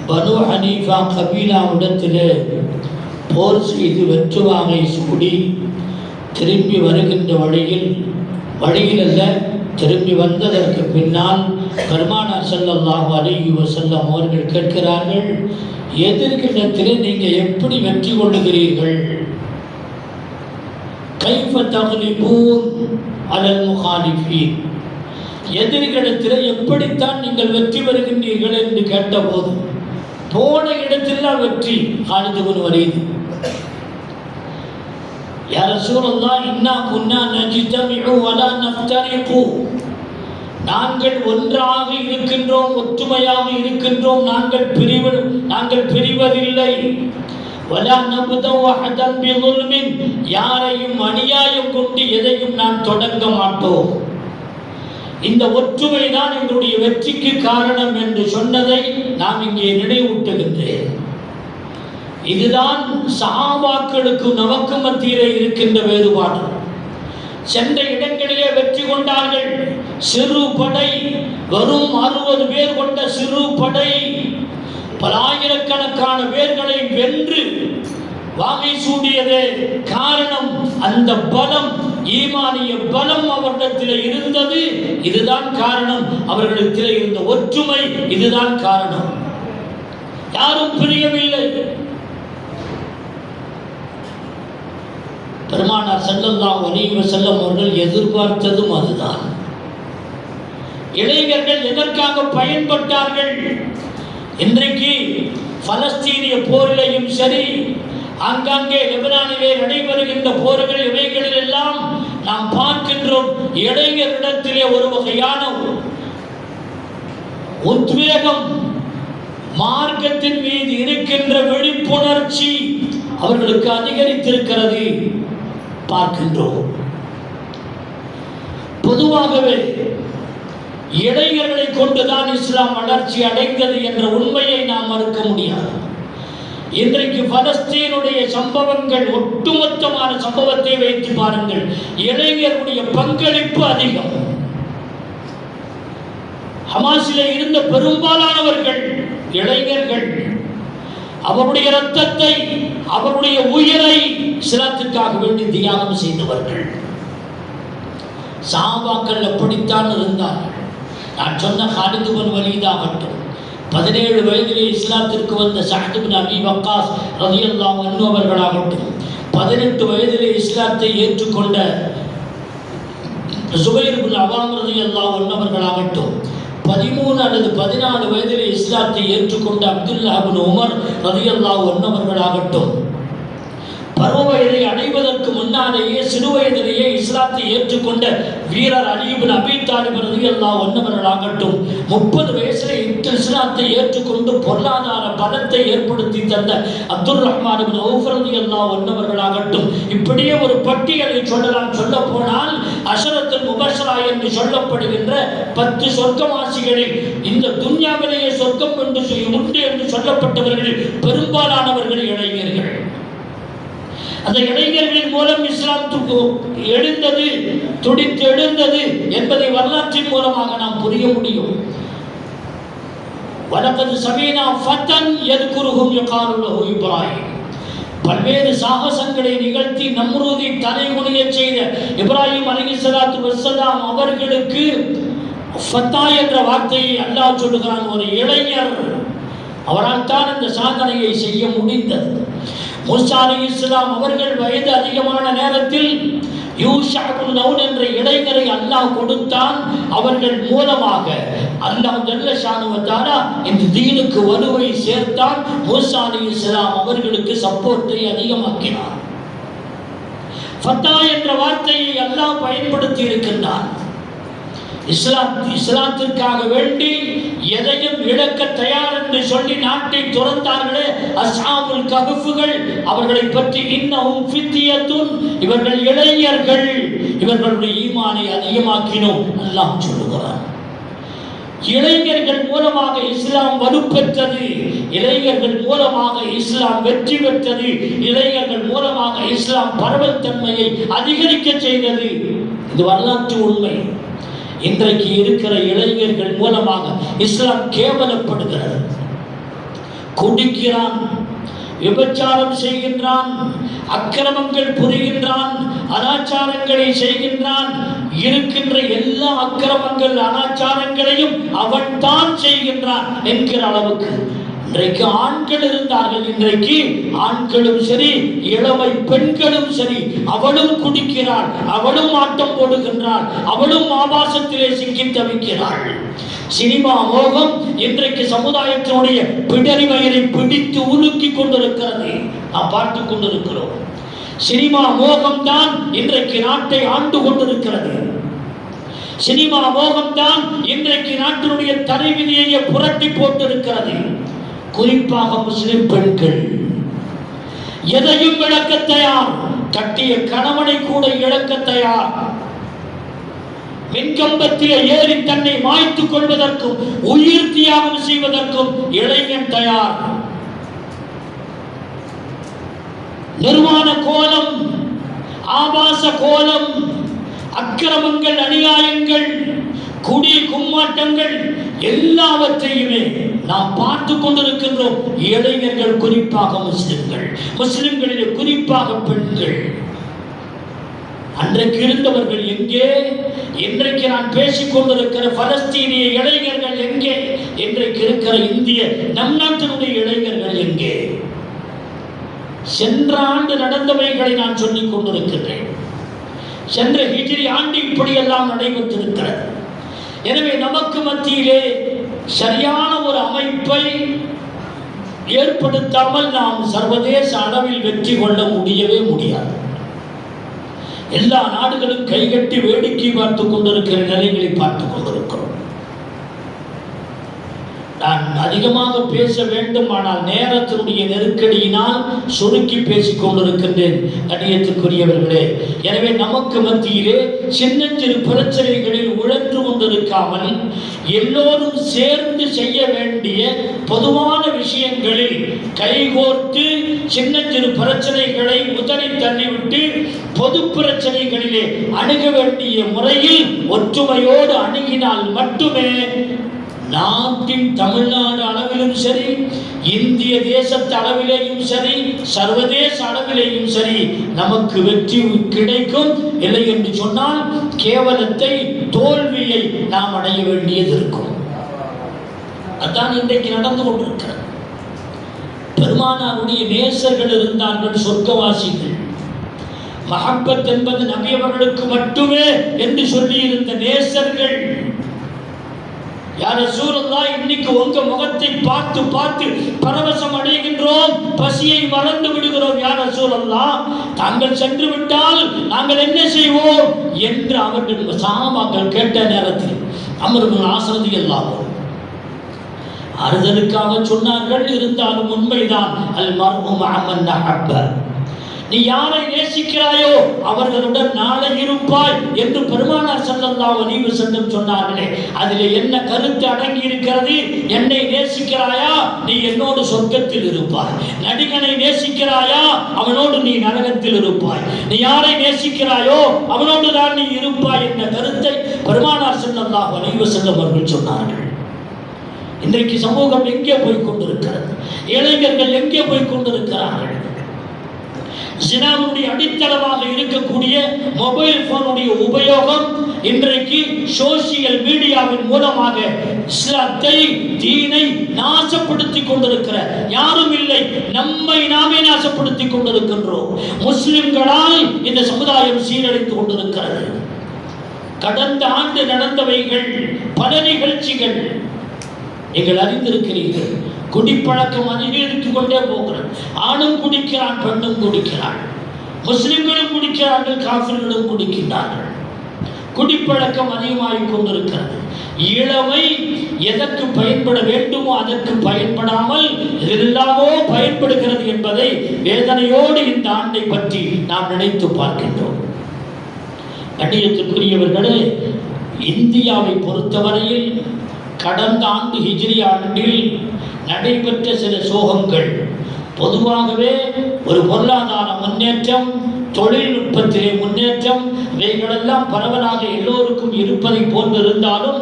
பனு ஹனீஃபா கபீலாவிடத்திலே போர் செய்து வெற்றுவாங்கை சூடி திரும்பி வருகின்ற வழியில் அல்ல திரும்பி வந்ததற்கு பின்னால் பெருமானார் ஸல்லல்லாஹு அலைஹி வஸல்லம் அவர்கள் கேட்கிறார்கள், எதிர்கிடத்திலே நீங்கள் எப்படி வெற்றி கொள்ளுகிறீர்கள்? கைஃப தக்லிபூன் அலல் முகாலிஃபீன், எதிர்கிடத்தில் எப்படித்தான் நீங்கள் வெற்றி பெறுகின்றீர்கள் என்று கேட்டபோது போன இடத்திலாம் வெற்றி. ஹாலித் இப்னு வலீத் யா ரசூலல்லாஹ் இன்னா குன்னா நஜ்தமிஉ வலா நஃப்தரிகு, நாங்கள் ஒன்றாக இருக்கின்றோம், ஒற்றுமையாக இருக்கின்றோம், நாங்கள் பிரிவதில்லை. வலா நப்தவு அஹதன் பிظுல்மின், யாரையும் அநியாயம் கொண்டு எதையும் நான் தொடங்க மாட்டோம். இந்த ஒற்றுமை தான் எங்களுடைய வெற்றிக்கு காரணம் என்று சொன்னதை நாம் இங்கே நினைவூட்டுகின்றேன். இதுதான் சஹாபாக்களுக்கு நமக்கு மத்தியிலே இருக்கின்ற வேறுபாடு. சென்ற இடங்களிலே வெற்றி கொண்டார்கள். சிறு படை, வெறும் 60 பேர் கொண்ட சிறு படை பல ஆயிரக்கணக்கான பேர்களை வென்று வாகை சூடியதே காரணம். அந்த பலம், ஈமானிய பலம் அவர்களிடத்தில் இருந்தது. இதுதான் காரணம். அவர்களிடத்தில் இருந்த ஒற்றுமை இதுதான் காரணம். யாரும் பிரியவில்லை. பெருமானார் ஸல்லல்லாஹு அலைஹி வஸல்லம் அவர்கள் எதிர்பார்த்ததும் அதுதான். இளைஞர்கள் எதற்காக பயன்பட்டார்கள்? இன்றைக்கு பலஸ்தீனிய போரிலையும் சரி, ஆங்காங்கே லெபனானிலே நடைபெறுகின்ற போர்கள், இவைகளில் எல்லாம் நாம் பார்க்கின்றோம் இளைஞரிடத்திலே ஒரு வகையான உத்வேகம், மார்க்கத்தின் மீது இருக்கின்ற விழிப்புணர்ச்சி அவர்களுக்கு அதிகரித்திருக்கிறது பார்க்கின்றோம். பொதுவாகவே இளைஞர்களை கொண்டுதான் இஸ்லாம் வளர்ச்சி அடைந்தது என்ற உண்மையை நாம் மறுக்க முடியாது. இன்றைக்கு பலஸ்தீனுடைய சம்பவங்கள், ஒட்டுமொத்தமான சம்பவத்தை வைத்து பாருங்கள், இளைஞர்களுடைய பங்களிப்பு அதிகம். ஹமாஸிலே இருந்த பெரும்பாலானவர்கள் இளைஞர்கள். அவருடைய இரத்தத்தை, அவருடைய உயிரை இஸ்லாத்திற்காக வேண்டி தியாகம் செய்தவர்கள். சஹாபாக்கள் அப்படித்தான் இருந்தார்கள். நான் சொன்ன காலித் பின் வலீத் ஆகட்டும், 17 வயதிலே இஸ்லாத்திற்கு வந்த சஅத் பின் அபி வக்காஸ் ரலியல்லாஹு அன்ஹு அவர்களாகட்டும், 18 வயதிலே இஸ்லாத்தை ஏற்றுக்கொண்ட சுபைர் பின் அவாம் ரலியல்லாஹு அன்ஹு அவர்களாகட்டும், 13 அல்லது 14 வயதிலே இஸ்லாத்தை ஏற்றுக்கொண்ட அப்துல்லாஹ் பின் உமர் ரலியல்லாஹு அன்ஹு அவர்களாகட்டும், பருவ வயதை அடைவதற்கு முன்னாலேயே சிறு வயதிலேயே இஸ்லாத்தை ஏற்றுக்கொண்ட வீரர் அலி இப்னு அபீ தாலிப் ரலியல்லாஹு அன்ஹு அவர்களாகட்டும், 30 வயசிலே இஸ்லாத்தை ஏற்றுக்கொண்டு பொருளாதார பலத்தை ஏற்படுத்தி தந்த அப்துல் ரஹ்மான் இப்னு அவுஃப் ரலியல்லாஹு அன்ஹு அவர்களாகட்டும், இப்படியே ஒரு பட்டியலை சொல்லலாம். சொல்ல போனால் அஷரத்துல் முபஷரா என்று சொல்லப்படுகின்ற 10 சொர்க்கவாசிகளில் இந்த துன்யாவிலேயே சொர்க்கம் உண்டு என்று சொல்லப்பட்டவர்கள் பெரும்பாலானவர்கள் இளைஞர்கள். அந்த இளைஞர்களின் மூலம் இஸ்லாம் எழுந்தது, துடித்து எழுந்தது என்பதை வரலாற்றின் மூலமாக நாம் புரிய முடியும். வலகத் ஸமீனா ஃபதன் யذ்குருஹும் யகாலு லஹு இப்ராஹிம், பல்வேறு சாகசங்களை நிகழ்த்தி நம்ரூதை தலைகுனிய செய்த இப்ராஹிம் அலைஹிஸ்ஸலாத்து வஸ்ஸலாம் அவர்களுக்கு ஃபத்தா என்ற வார்த்தையை அல்லாஹ் சொல்லுகிறான். ஒரு இளைஞர், அவரால் தான் இந்த சாதனையை செய்ய முடிந்தது. மூசா அலைஹிஸ்ஸலாம் அவர்கள் வயது அதிகமான நேரத்தில் யூஷா இப்னு நூன் என்ற இளைஞரை அல்லாஹ் கொடுத்தான். அவர்கள் மூலமாக அல்லாஹ் ஜல்ல ஷானு வ தஆலா இந்த தீனுக்கு வலுவை சேர்த்தான். மூசா அலைஹிஸ்ஸலாம் அவர்களுக்கு சப்போர்ட்டை அதிகமாக்கினார். ஃபத்தா என்ற வார்த்தையை அல்லாஹ் பயன்படுத்தி இருக்கின்றான். இஸ்லாத்திற்காக வேண்டி எதையும் இழக்க தயார் என்று சொல்லி நாட்டை துறந்தார்களே அஸ்ஹாபுல் கஹ்ஃபுகள், அவர்களை பற்றி இன்னஹும் ஃபித்யத்துன், இவர்கள் இளைஞர்கள், இவர்களுடைய ஈமானை அதிகமாக்கினோம் அல்லாஹ் சொல்லுகிறான். இளைஞர்கள் மூலமாக இஸ்லாம் வலுப்பெற்றது, இளைஞர்கள் மூலமாக இஸ்லாம் வெற்றி பெற்றது, இளைஞர்கள் மூலமாக இஸ்லாம் பரவல்தன்மையை அதிகரிக்க செய்தது. இது வரலாற்று உண்மை. இன்றைக்கு இருக்கிற இளைஞர்கள் மூலமாக இஸ்லாம் கேவலப்படுகிறது. குடிக்கிறான், விபச்சாரம் செய்கின்றான், அக்கிரமங்கள் புரிகின்றான், அனாச்சாரங்களை செய்கின்றான். இருக்கின்ற எல்லா அக்கிரமங்கள் அனாச்சாரங்களையும் அவன் தான் செய்கின்றான் என்கிற அளவுக்கு இன்றைக்கு ஆண்கள் இருந்தார்கள். இன்றைக்கு ஆண்களும் சரி, இளமை பெண்களும் சரி, அவளும் குடிக்கிறாள், அவளும் ஆட்டம் போடுகின்றாள், அவளும் ஆபாசத்திலே சிக்கி தவிக்கிறாள். சினிமா மோகம் இன்றைக்கு சமுதாயத்தினுடைய பிடரி வயலை பிடித்து உலுக்கி கொண்டிருக்கிறது. நாம் பார்த்து கொண்டிருக்கிறோம். சினிமா மோகம்தான் இன்றைக்கு நாட்டை ஆண்டு கொண்டிருக்கிறது. சினிமா மோகம்தான் இன்றைக்கு நாட்டினுடைய தலைவிதியை புரட்டி போட்டிருக்கிறது. குறிப்பாக முஸ்லிம் பெண்கள் எதையும் இழக்க தயார், கட்டிய கணவனை கூட இழக்க தயார். மின்கம்பத்திலே ஏறி தன்னை மாய்த்துக் கொள்வதற்கும் உயிர் தியாகம் செய்வதற்கும் இளைஞன் தயார். நிர்வாண கோலம், ஆபாச கோலம், அக்கிரமங்கள், அநியாயங்கள், குடி கும்மாட்டங்கள் எல்லாவற்றையுமே நாம் பார்த்து கொண்டிருக்கின்றோம். இளைஞர்கள், குறிப்பாக முஸ்லிம்களிலே குறிப்பாக பெண்கள். அன்றைக்கு இருந்தவர்கள் எங்கே? இன்றைக்கு நான் பேசிக் கொண்டிருக்கிற பலஸ்தீனிய இளைஞர்கள் எங்கே? இன்றைக்கு இருக்கிற இந்திய நம் நாட்டினுடைய இளைஞர்கள் எங்கே? சென்ற ஆண்டு நடந்தவைகளை நான் சொல்லிக் கொண்டிருக்கின்றேன். சென்ற ஹிஜ்ரி ஆண்டு இப்படியெல்லாம் நடைபெற்றிருக்கிறது. எனவே நமக்கு மத்தியிலே சரியான ஒரு அமைப்பை ஏற்படுத்தாமல் நாம் சர்வதேச அளவில் வெற்றி கொள்ள முடியவே முடியாது. எல்லா நாடுகளும் கைகட்டி வேடிக்கை பார்த்துக் கொண்டிருக்கிற நிலைகளை பார்த்துக் கொண்டிருக்கிறோம். நான் அதிகமாக பேச வேண்டும், ஆனால் நேரத்தினுடைய நெருக்கடியினால் சுருக்கி பேசிக் கொண்டிருக்கின்றேன். கண்ணியத்துக்குரியவர்களே, எனவே நமக்கு மத்தியிலே சின்ன சிறு பிரச்சனைகளில் உழன்று கொண்டிருக்காமல் எல்லோரும் சேர்ந்து செய்ய வேண்டிய பொதுவான விஷயங்களில் கைகோர்த்து சின்ன சிறு பிரச்சனைகளை முதலில் தள்ளிவிட்டு பொது பிரச்சனைகளிலே அணுக வேண்டிய முறையில் ஒற்றுமையோடு அணுகினால் மட்டுமே நாட்டின் தமிழ்நாடு அளவிலும் சரி, இந்திய தேசத்து அளவிலேயும் சரி, சர்வதேச அளவிலேயும் சரி நமக்கு வெற்றி கிடைக்கும். இல்லை என்று சொன்னால் கேவலத்தை, தோல்வியை நாம் அடைய வேண்டியது இருக்கும். அதான் இன்றைக்கு நடந்து கொண்டிருக்கிறது. பெருமானாருடைய நேசர்கள் இருந்தார்கள், சொர்க்கவாசிகள். மஹப்பத் என்பது நபி அவர்களுக்கு மட்டுமே என்று சொல்லி இருந்த நேசர்கள். யா ரசூலுல்லாஹ், இன்னைக்கு உங்க முகத்தை பார்த்து பார்த்து பரவசம் அடைகின்றோம், பசியை மறந்து விடுகிறோம். யா ரசூலுல்லாஹ், தாங்கள் சென்று விட்டால் நாங்கள் என்ன செய்வோம் என்று அவர்கள் சஹாபாக்கள் கேட்ட நேரத்தில் அம்ர் இப்னு ஆஸ் ரலியல்லாஹு அன்ஹு ஆறுதலுக்காக சொன்னார்கள். இருந்தாலும் உண்மைதான். அல் மர்ஹு மஅ மன் அஹப்ப, நீ யாரை நேசிக்கிறாயோ அவர்களுடன் நாளை இருப்பாய் என்று பெருமானார் ஸல்லல்லாஹு அலைஹி வஸல்லம் சொன்னார்களே, அதிலே என்ன கருத்து அடங்கி இருக்கிறது? என்னை நேசிக்கிறாயா, நீ என்னோடு சொர்க்கத்தில் இருப்பாய். நடிகனை நேசிக்கிறாயா, அவனோடு நீ நரகத்தில் இருப்பாய். நீ யாரை நேசிக்கிறாயோ அவனோடு தான் நீ இருப்பாய் என்ற கருத்தை பெருமானார் ஸல்லல்லாஹு அலைஹி வஸல்லம் அவர்கள் சொன்னார்கள். இன்றைக்கு சமூகம் எங்கே போய் கொண்டிருக்கிறது? இளைஞர்கள் எங்கே போய் கொண்டிருக்கிறார்கள்? ஜினாவுடைய அடித்தளமாக இருக்கக்கூடிய மொபைல் போனுடைய உபயோகம் இன்றைக்கு சோசியல் மீடியாவின் மூலமாக இஸ்லாத்தை, தீனை நாசப்படுத்திக் கொண்டிருக்கிற யாரும் இல்லை, நம்மை நாமே நாசப்படுத்திக் கொண்டிருக்கின்றோம். முஸ்லிம்களால் இந்த சமுதாயம் சீரழித்து கொண்டிருக்கிறது. கடந்த ஆண்டு நடந்தவைகள் பல நிகழ்ச்சிகள் நீங்கள் அறிந்திருக்கிறீர்கள். குடிப்பழக்கம் அதிகரித்துக் கொண்டே போகிறது. ஆணும் குடிக்கிறான், பெண்ணும் குடிக்கிறான், முஸ்லிம்களும் குடிக்கிறார்கள், காஃபிர்களும் குடிக்கின்றார்கள். குடிப்பழக்கம் அதிகமாகிக் கொண்டிருக்கிறது. இளமை எதற்கு பயன்பட வேண்டுமோ அதற்கு பயன்படாமல் எல்லாமோ பயன்படுகிறது என்பதை வேதனையோடு இந்த ஆண்டை பற்றி நாம் நினைத்து பார்க்கின்றோம். கண்ணியத்துக்குரியவர்களே, இந்தியாவை பொறுத்தவரையில் கடந்த ஆண்டு ஹிஜ்ரி ஆண்டில் நடைபெற்ற சில சோகங்கள், பொதுவாகவே ஒரு பொருளாதார முன்னேற்றம், தொழில்நுட்பத்திலே முன்னேற்றம், இவைகளெல்லாம் பரவலாக எல்லோருக்கும் இருப்பதை போன்றிருந்தாலும்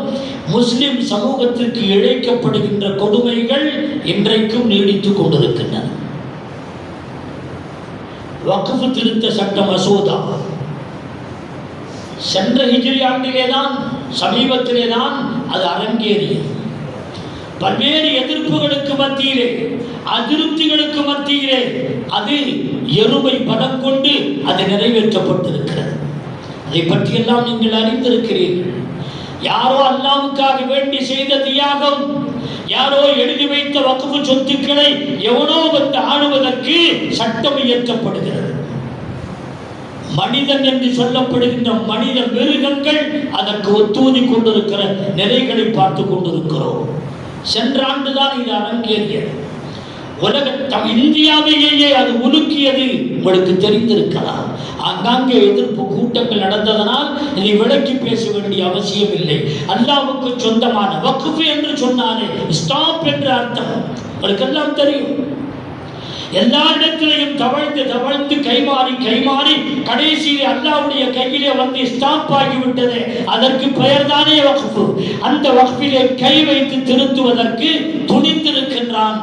முஸ்லிம் சமூகத்திற்கு இழைக்கப்படுகின்ற கொடுமைகள் இன்றைக்கும் நீடித்துக் கொண்டிருக்கின்றன. வக்ஃப் திருத்த சட்ட மசோதா சென்ற ஹிஜ்ரி ஆண்டிலேதான், சமீபத்திலேதான் அது அரங்கேறியது. பல்வேறு எதிர்ப்புகளுக்கு மத்தியிலே, அதிருப்திகளுக்கு மத்தியிலே அது எருமை படம் கொண்டு அது நிறைவேற்றப்பட்டிருக்கிறது. அதை பற்றியெல்லாம் நீங்கள் அறிந்திருக்கிறீர்கள். யாரோ அல்லாஹ்வுக்காக வேண்டி செய்த தியாகம், யாரோ எழுதி வைத்த வக்ஃப் சொத்துக்களை எவனோ வந்து ஆளுவதற்கு சட்டம் இயற்றப்படுகிறது. மனிதன் என்று சொல்லப்படுகின்ற மனித மிருகங்கள் அதற்கு ஒத்துவதி கொண்டிருக்கிற நிலைகளை பார்த்து கொண்டிருக்கிறோம். சென்ற ஆண்டுதான் இது அரங்கேறியது. இந்தியாவையே அது உலுக்கியது உங்களுக்கு தெரிந்திருக்கலாம். அங்கங்கே எதிர்ப்பு கூட்டங்கள் நடந்ததனால் இதை விளக்கி பேச வேண்டிய அவசியம் இல்லை. அல்லாஹ்வுக்கு சொந்தமான வக்ஃப் என்று சொன்னாலே ஸ்டாப் என்ற அர்த்தம் உங்களுக்கு எல்லாம் தெரியும். எல்லா இடத்திலையும் தவழ்ந்து கைமாறி கடைசியில் அல்லாஹ்வுடைய கையிலே வந்து ஸ்டாப் ஆகிவிட்டது. அதற்கு பெயர் தானே வக்ஃப். அந்த வக்ஃபிலே கை வைத்து திருத்துவதற்கு துணிந்திருக்கின்றான்.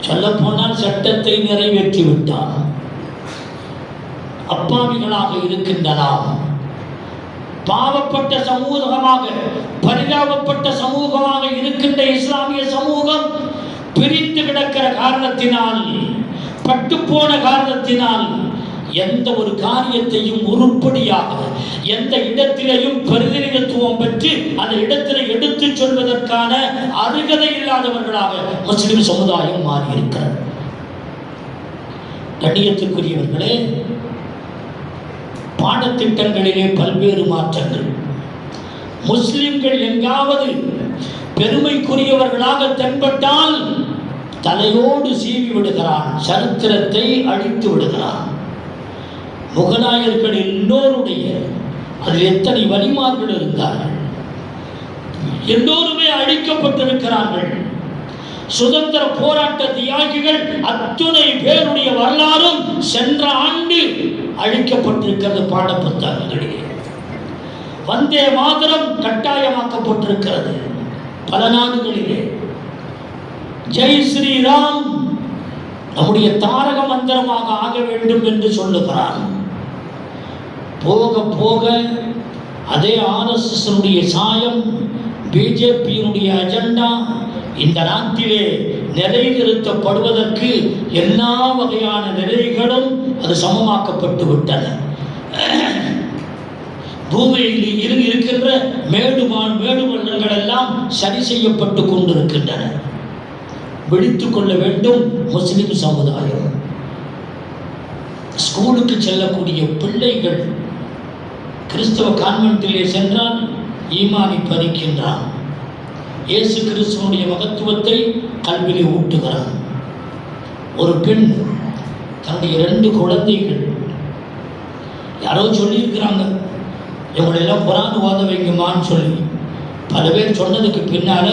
சொல்ல போனால் சட்டத்தை நிறைவேற்றி விட்டான். அப்பாவிகளாக இருக்கின்றனர். பாவப்பட்ட சமூகமாக, பரிதாபப்பட்ட சமூகமாக இருக்கின்ற இஸ்லாமிய சமூகம் பிரித்து கிடக்கிற காரணத்தினால், பட்டுப்போன காரணத்தினால் எந்த ஒரு காரியத்தையும் உருப்படியாக எந்த இடத்திலையும் பிரதிநிதித்துவம் பெற்று அந்த இடத்திலே எடுத்துச் சொல்வதற்கான அருகதை இல்லாதவர்களாக முஸ்லிம் சமுதாயம் மாறியிருக்கிறது. கண்ணியத்திற்குரியவர்களே, பாடத்திட்டங்களிலே பல்வேறு மாற்றங்கள். முஸ்லிம்கள் எங்காவது பெருமைக்குரியவர்களாக தென்பட்டால் தலையோடு சீவி விடுகிறான், சரித்திரத்தை அழித்து விடுகிறான். முகலாயர்கள் எல்லோருடைய அதில் எத்தனை வலிமார்கள் இருந்தார்கள், எல்லோருமே அழிக்கப்பட்டிருக்கிறார்கள். சுதந்திர போராட்ட தியாகிகள் அத்துணை பேருடைய வரலாறும் சென்ற ஆண்டு அழிக்கப்பட்டிருக்கிறது பாட புத்தகங்களிலே. வந்தே மாதரம் கட்டாயமாக்கப்பட்டிருக்கிறது பல நாடுகளிலே. ஜெய் ஸ்ரீராம் நம்முடைய தாரக மந்திரமாக ஆக வேண்டும் என்று சொல்லுகிறான். போக போக அதே RSS சாயம், பிஜேபியினுடைய அஜெண்டா இந்த நாட்டிலே நிலைநிறுத்தப்படுவதற்கு எல்லா வகையான நிலைகளும் அது சமமாக்கப்பட்டு விட்டன. பூமியில் இருக்கின்ற மேடு பள்ளங்கள் எல்லாம் சரி செய்யப்பட்டு கொண்டிருக்கின்றன. விழித்துக் கொள்ள வேண்டும் முஸ்லிம் சமுதாயம். ஸ்கூலுக்கு செல்லக்கூடிய பிள்ளைகள் கிறிஸ்தவ கான்வென்ட்டிலே சென்றால் ஈமானை பறிக்கின்றான். இயேசு கிறிஸ்துவனுடைய மகத்துவத்தை கல்வியிலே ஊட்டுகிறான். ஒரு பெண் தன்னுடைய 2 குழந்தைகள், யாரோ சொல்லியிருக்கிறாங்க இவங்களெல்லாம் குரான் ஓத வைக்குமான்னு சொல்லி, பல பேர் சொன்னதுக்கு பின்னால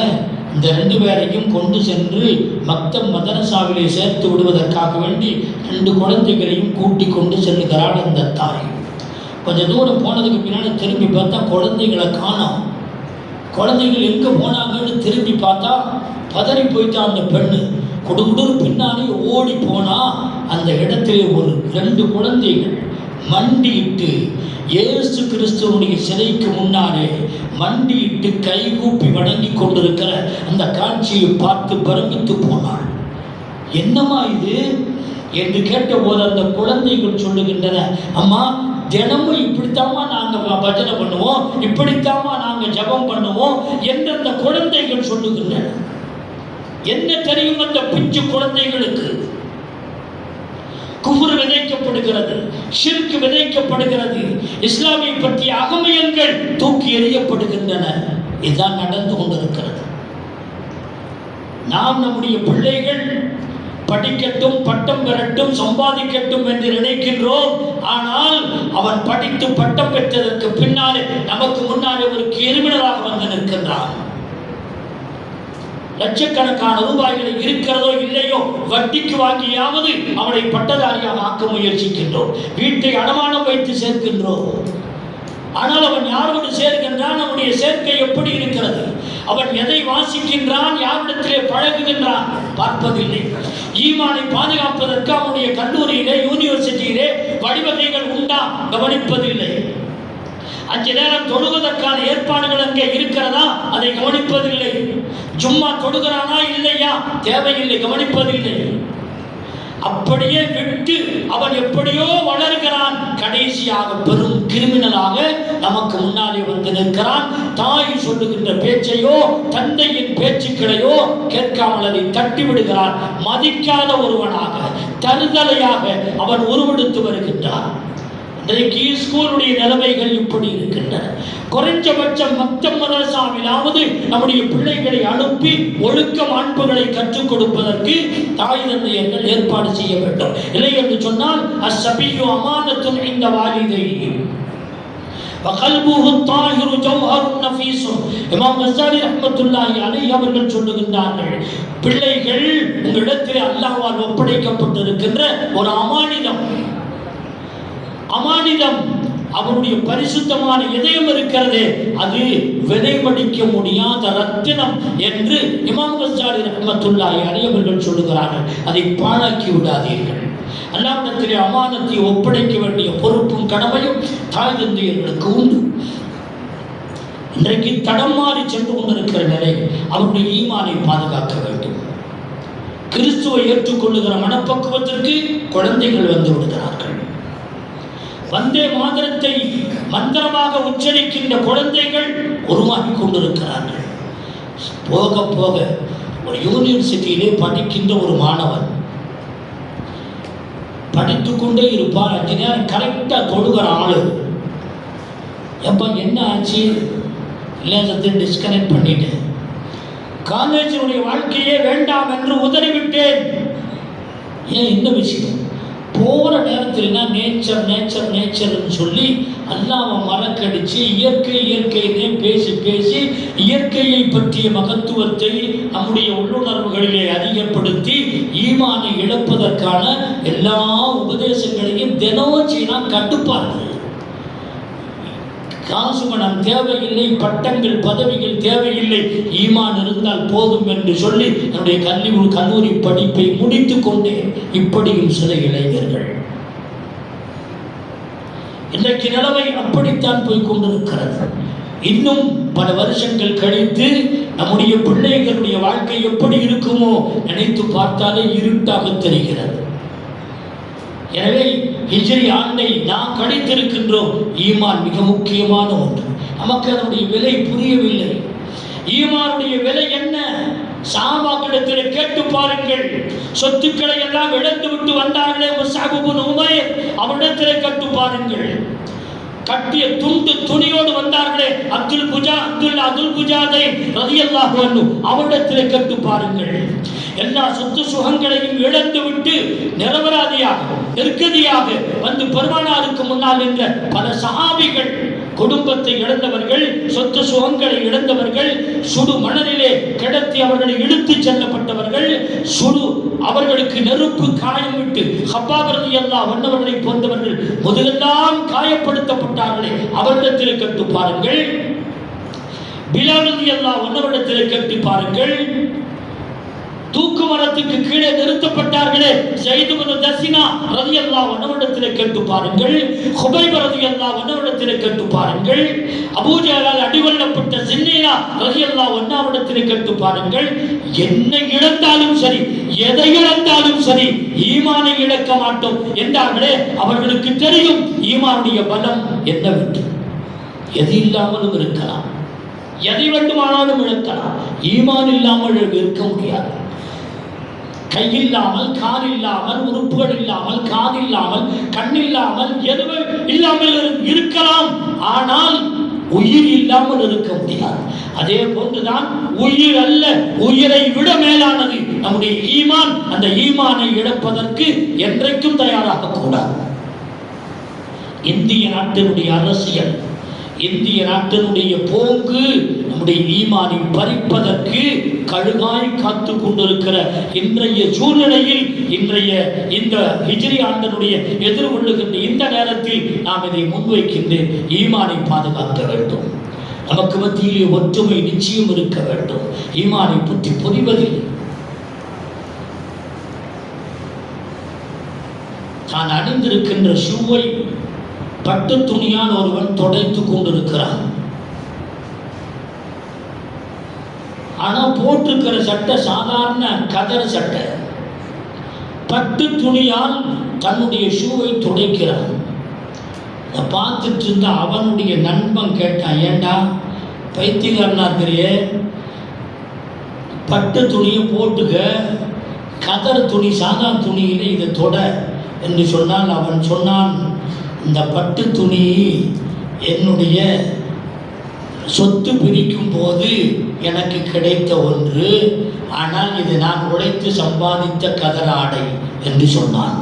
இந்த 2 பேரையும் கொண்டு சென்று மக்தப் மதரசாவிலே சேர்த்து விடுவதற்காக வேண்டி 2 குழந்தைகளையும் கூட்டி கொண்டு செல்லுகிறாள் அந்த தாய். கொஞ்சம் தூரம் போனதுக்கு பின்னால் திரும்பி பார்த்தா குழந்தைகளை காணோம். குழந்தைகள் எங்கே போனாங்கன்னு திரும்பி பார்த்தா பதறி போயிட்டா அந்த பெண்ணு. குடுகுடுன்னு பின்னாலே ஓடி போனா அந்த இடத்திலே ஒரு 2 குழந்தைகள் மண்டியிட்டு இயேசு கிறிஸ்துவனுடைய சிலைக்கு முன்னாலே மண்டியிட்டு கைகூப்பி வணங்கி கொண்டிருக்கிற அந்த காட்சியை பார்த்து பிரமித்து போனாள். என்னம்மா இது என்று கேட்டபோது அந்த குழந்தைகள் சொல்லுகின்றன, அம்மா தினமும் இப்படித்தாமா நாங்கள் பஜனை பண்ணுவோம், இப்படித்தாமா நாங்கள் ஜபம் பண்ணுவோம் என்று அந்த குழந்தைகள் சொல்லுகின்றன. என்ன தெரியும் அந்த பிஞ்சு குழந்தைகளுக்கு? குஃப்ர் விதைக்கப்படுகிறது, ஷிர்க் விதைக்கப்படுகிறது, இஸ்லாமிய பற்றிய அகமயங்கள் தூக்கி எறியப்படுகின்றன. இதுதான் நடந்து கொண்டிருக்கிறது. நாம் நம்முடைய பிள்ளைகள் படிக்கட்டும், பட்டம் பெறட்டும், சம்பாதிக்கட்டும் என்று நினைக்கின்றோம். ஆனால் அவன் படித்து பட்டம் பெற்றதற்கு பின்னாலே நமக்கு முன்னாலே ஒரு கிரிமினலாக வந்து நிற்கின்றான். லட்சக்கணக்கான ரூபாய்களை இருக்கிறதோ இல்லையோ வட்டிக்கு வாங்கியாவது அவனை பட்டதாரியாக ஆக்க முயற்சிக்கின்றோம். வீட்டை அடமானம் வைத்து சேர்க்கின்றோம். ஆனால் அவன் யாரோடு சேர்கின்றான்? அவனுடைய சேர்க்கை எப்படி இருக்கிறது? அவன் எதை வாசிக்கின்றான்? யாரிடத்திலே பழகுகின்றான்? பார்ப்பதில்லை. ஈமானை பாதுகாப்பதற்கு அவனுடைய கல்லூரியிலே, யூனிவர்சிட்டியிலே வழிவகைகள் உண்டா? கவனிப்பதில்லை. 5 நேரம் தொழுவதற்கான ஏற்பாடுகள் அங்கே இருக்கிறதா? அதை கவனிப்பதில்லை. ஜும்மா தொழுகிறானா இல்லையா? தேவையில்லை, கவனிப்பதில்லை. அப்படியே விட்டு அவன் எப்படியோ வளர்கிறான். கடைசியாக பெரும் கிரிமினலாக நமக்கு முன்னாலே வந்து நிற்கிறான். தாய் சொல்லுகின்ற பேச்சையோ தந்தையின் பேச்சுக்களையோ கேட்காமல் அதை தட்டி விடுகிறான். மதிக்காத ஒருவனாக, தருதலையாக அவன் உருவெடுத்து வருகின்றான். இன்றைக்கு ஸ்கூலுடைய நிலைமைகள் இப்படி இருக்கின்றன. குறைஞ்சபட்சம் மக்தப் மதரசாவிலாவது நம்முடைய பிள்ளைகளை அனுப்பி ஒழுக்க மாண்புகளை கற்றுக் கொடுப்பதற்கு தாய் தந்தையர்கள் ஏற்பாடு செய்ய வேண்டும். இல்லை என்று சொன்னால் அஸ்ஸபியு அமானத்துன் இந்த வாலிதைஹி வகல்புஹு தாஹிரு ஜௌஹருன் நஃபீஸ். இமாம் கஸ்ஸாலி ரஹ்மத்துல்லாஹி அலைஹி அவர்கள் சொல்லுகின்றார்கள், பிள்ளைகள் உங்களிடத்தில் அல்லாஹ்வால் ஒப்படைக்கப்பட்டிருக்கின்ற ஒரு அமானிதம். அவருடைய பரிசுத்தமான இதயம் இருக்கிறது, அது விலைமடிக்க முடியாத ரத்தினம் என்று இமாம் கஸ்ஸாலி ரஹ்மத்துல்லாஹி அலைஹி அவர்கள் சொல்லுகிறார்கள். அதை பாழாக்கி விடாதீர்கள். அல்லாஹ்விடத்திலே அமானத்தை ஒப்படைக்க வேண்டிய பொறுப்பும் கடமையும் தாய் தந்தையர்களுக்கு உண்டு. இன்றைக்கு தடம் மாறி சென்று கொண்டிருக்கிற நிலை, அவருடைய ஈமானை பாதுகாக்க வேண்டும். கிறிஸ்துவை ஏற்றுக்கொள்ளுகிற மனப்பக்குவத்திற்கு குழந்தைகள் வந்து விடுகிறார்கள். வந்தே மாதரத்தை மந்திரமாக உச்சரிக்கின்ற குழந்தைகள் உருவாகி கொண்டிருக்கிறார்கள். போக போக ஒரு யூனிவர்சிட்டியிலே படிக்கின்ற ஒரு மாணவன் படித்துக்கொண்டே இருப்பார். 5 நேரம் கரெக்டாக தொழுகிற ஆளு, எப்போ என்ன ஆச்சு இல்லை சத்து டிஸ்கனெக்ட் பண்ணிட்டேன், காலேஜினுடைய வாழ்க்கையே வேண்டாம் என்று உதறிவிட்டேன். ஏன் என்ன விஷயம்? போகிற நேரத்தில்னா நேச்சர்னு சொல்லி அல்லாஹ்வை மறக்கடிச்சு இயற்கைன்னே பேசி இயற்கையை பற்றிய மகத்துவத்தை நம்முடைய உள்ளுணர்வுகளிலே அதிகப்படுத்தி ஈமானை இழப்பதற்கான எல்லா உபதேசங்களையும் தினமும் செய்யனா கட்டுப்பார்கள். காசு பணம் தேவையில்லை, பட்டங்கள் பதவிகள் தேவையில்லை, ஈமான் இருந்தால் போதும் என்று சொல்லி என்னுடைய கல்லூரி படிப்பை முடித்து கொண்டேன். இப்படியும் சில இளைஞர்கள். இன்றைக்கு நிலைமை அப்படித்தான் போய் கொண்டிருக்கிறது. இன்னும் பல வருஷங்கள் கழித்து நம்முடைய பிள்ளைகளுடைய வாழ்க்கை எப்படி இருக்குமோ நினைத்து பார்த்தாலே இருட்டாக தெரிகிறது. எனவே ஹிஜ்ரி ஆண்டை நாம் கணித்திருக்கின்றோம். ஈமான் மிக முக்கியமான ஒன்று. நமக்கு அதனுடைய விலை புரியவில்லை. ஈமானுடைய விலை என்ன? சஹாபாக்களிடத்தில் கேட்டு பாருங்கள். சொத்துக்களை எல்லாம் இழந்து விட்டு வந்தார்களே முஸ்அப் இப்னு உமைர், அவரிடத்தில் கேட்டு பாருங்கள். கட்டிய துணியோடு வந்தார்களே அப்துல் குஜாதை ரலியல்லாஹு அன்ஹு, அவரிடத்தில் கேட்டு பாருங்கள். எல்லா சொத்து சுகங்களையும் இழந்து விட்டு நிரபராதியாக நெருக்கடியாக வந்து பெருமானாருக்கு முன்னால் நின்ற பல சஹாபிகள், குடும்பத்தை இழந்தவர்கள், சொத்து சுகங்களை இழந்தவர்கள், சுடு மணலிலே கிடத்தி அவர்களை இழுத்துச் செல்லப்பட்டவர்கள், அவர்களுக்கு நெருப்பு காயம் விட்டு ஹப்பாப் ரலியல்லாஹு அன்ஹு அவர்களை போன்றவர்கள் முதலெல்லாம் காயப்படுத்தப்பட்டார்களே, அவரிடத்தில் கேட்டு பாருங்கள். பிலால் ரலியல்லாஹு அன்ஹு அவரிடத்தில் கேட்டு பாருங்கள். தூக்கு மரத்துக்கு கீழே நிறுத்தப்பட்டார்களே ஸைத் இப்னு தஸினா ரலியல்லாஹு அன்ஹுவிடத்தில் கேட்டு பாருங்கள். ஹுபைப் ரலியல்லாஹு அன்ஹுவிடத்தில் கேட்டு பாருங்கள். அபூ ஜஹல் அடிவள்ளப்பட்ட சின்னீரா ரலியல்லாஹு அன்ஹுவிடத்தில் கேட்டு பாருங்கள். என்ன இழந்தாலும் சரி, எதை இழந்தாலும் சரி, ஈமானை இழக்க மாட்டோம் என்றார்களே, அவர்களுக்கு தெரியும் ஈமானுடைய பலம் என்னவென்று. எது இல்லாமலும் இருக்கலாம், எதை வேண்டுமானாலும் இழக்கலாம், ஈமான் இல்லாமல் இருக்க முடியாது. கையில்லாமல், கால் இல்லாமல், உறுப்புகள் இல்லாமல், காது இல்லாமல், கண் இல்லாமல், எதுவும் இல்லாமல் இருக்கலாம், ஆனால் உயிர் இல்லாமல் இருக்க முடியாது. அதே போன்றுதான் உயிர் அல்ல, உயிரை விட மேலானது நம்முடைய ஈமான். அந்த ஈமானை இழப்பதற்கு என்றைக்கும் தயாராக கூடாது. இந்திய நாட்டினுடைய அரசியல், இந்திய நாட்டினுடைய போக்கு நம்முடைய ஈமானை பறிப்பதற்கு கழுகாய் காத்து கொண்டிருக்கிற இன்றைய சூழ்நிலையில், இன்றைய இந்த ஹிஜ்ரி ஆண்டனுடைய எதிர்கொள்ளுகின்ற இந்த நேரத்தில் நாம் இதை முன்வைக்கின்றேன். ஈமானை பாதுகாக்க வேண்டும். நமக்கு மத்தியிலே ஒற்றுமை நிச்சயம் இருக்க வேண்டும். ஈமானை பற்றி புரிவதில்லை. தான் அணிந்திருக்கின்ற ஷூவை பட்டு துணியால் ஒருவன் தொடைத்துக் கொண்டிருக்கிறான். ஆனா போட்டிருக்கிற சட்டை சாதாரண கதர் சட்டை. பட்டு துணியால் தன்னுடைய ஷூவை துடைக்கிறான். அதை பார்த்துட்டு இருந்த அவனுடைய நண்பன் கேட்டான், ஏண்டா பைத்தியக்காரனா இருக்கிறியே, பட்டு துணியை போட்டுக்க, கதர் துணி சாதா துணியில் இதை தொட என்று சொன்னால் அவன் சொன்னான், இந்த பட்டு துணி என்னுடைய சொத்து பிரிக்கும் போது எனக்கு கிடைத்த ஒன்று, ஆனால் இது நான் உழைத்து சம்பாதித்த கதராடை என்று சொன்னான்.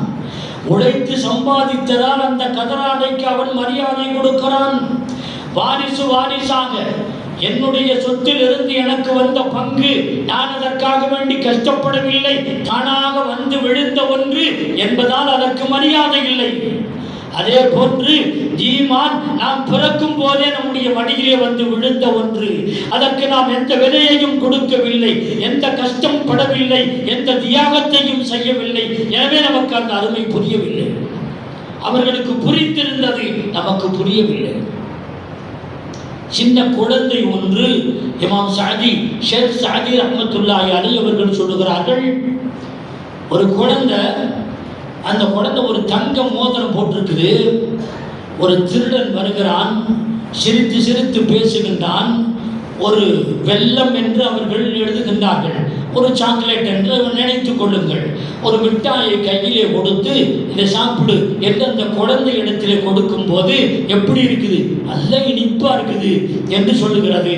உழைத்து சம்பாதித்ததால் அந்த கதராடைக்கு அவன் மரியாதை கொடுக்கிறான். வாரிசு வாரிசாக என்னுடைய சொத்திலிருந்து எனக்கு வந்த பங்கு, நான் அதற்காக வேண்டி கஷ்டப்படவில்லை, தானாக வந்து விழுந்த ஒன்று என்பதால் அதற்கு மரியாதை இல்லை. அதே போன்று ஈமான் நாம் பிறக்கும் போதே நம்முடைய மடியிலே வந்து விழுந்த ஒன்று, அதற்கு நாம் எந்த விலையையும் கொடுக்கவில்லை, எந்த கஷ்டம் படவில்லை, எந்த தியாகத்தையும் செய்யவில்லை. எனவே நமக்கு அந்த அருமை புரியவில்லை. அவர்களுக்கு புரிந்திருந்தது, நமக்கு புரியவில்லை. சின்ன குழந்தை ஒன்று, இமாம் சாதி ஷேக் சாதி ரஹ்மத்துல்லாஹி அலைஹி அவர்கள் சொல்லுகிறார்கள், ஒரு குழந்தை, அந்த குழந்தை ஒரு தங்க மோதிரம் போட்டிருக்குது. ஒரு திருடன் வருகிறான், சிரித்து சிரித்து பேசுகின்றான். ஒரு வெல்லம் என்று அவர்கள் எழுதுகின்றார்கள், ஒரு சாக்லேட் என்று நினைத்துக் கொள்ளுங்கள். ஒரு மிட்டாயை கையிலே கொடுத்து இதை சாப்பிடு என்று அந்த குழந்தை இடத்திலே கொடுக்கும் போது எப்படி இருக்குது, நல்ல இனிப்பா இருக்குது என்று சொல்லுகிறது.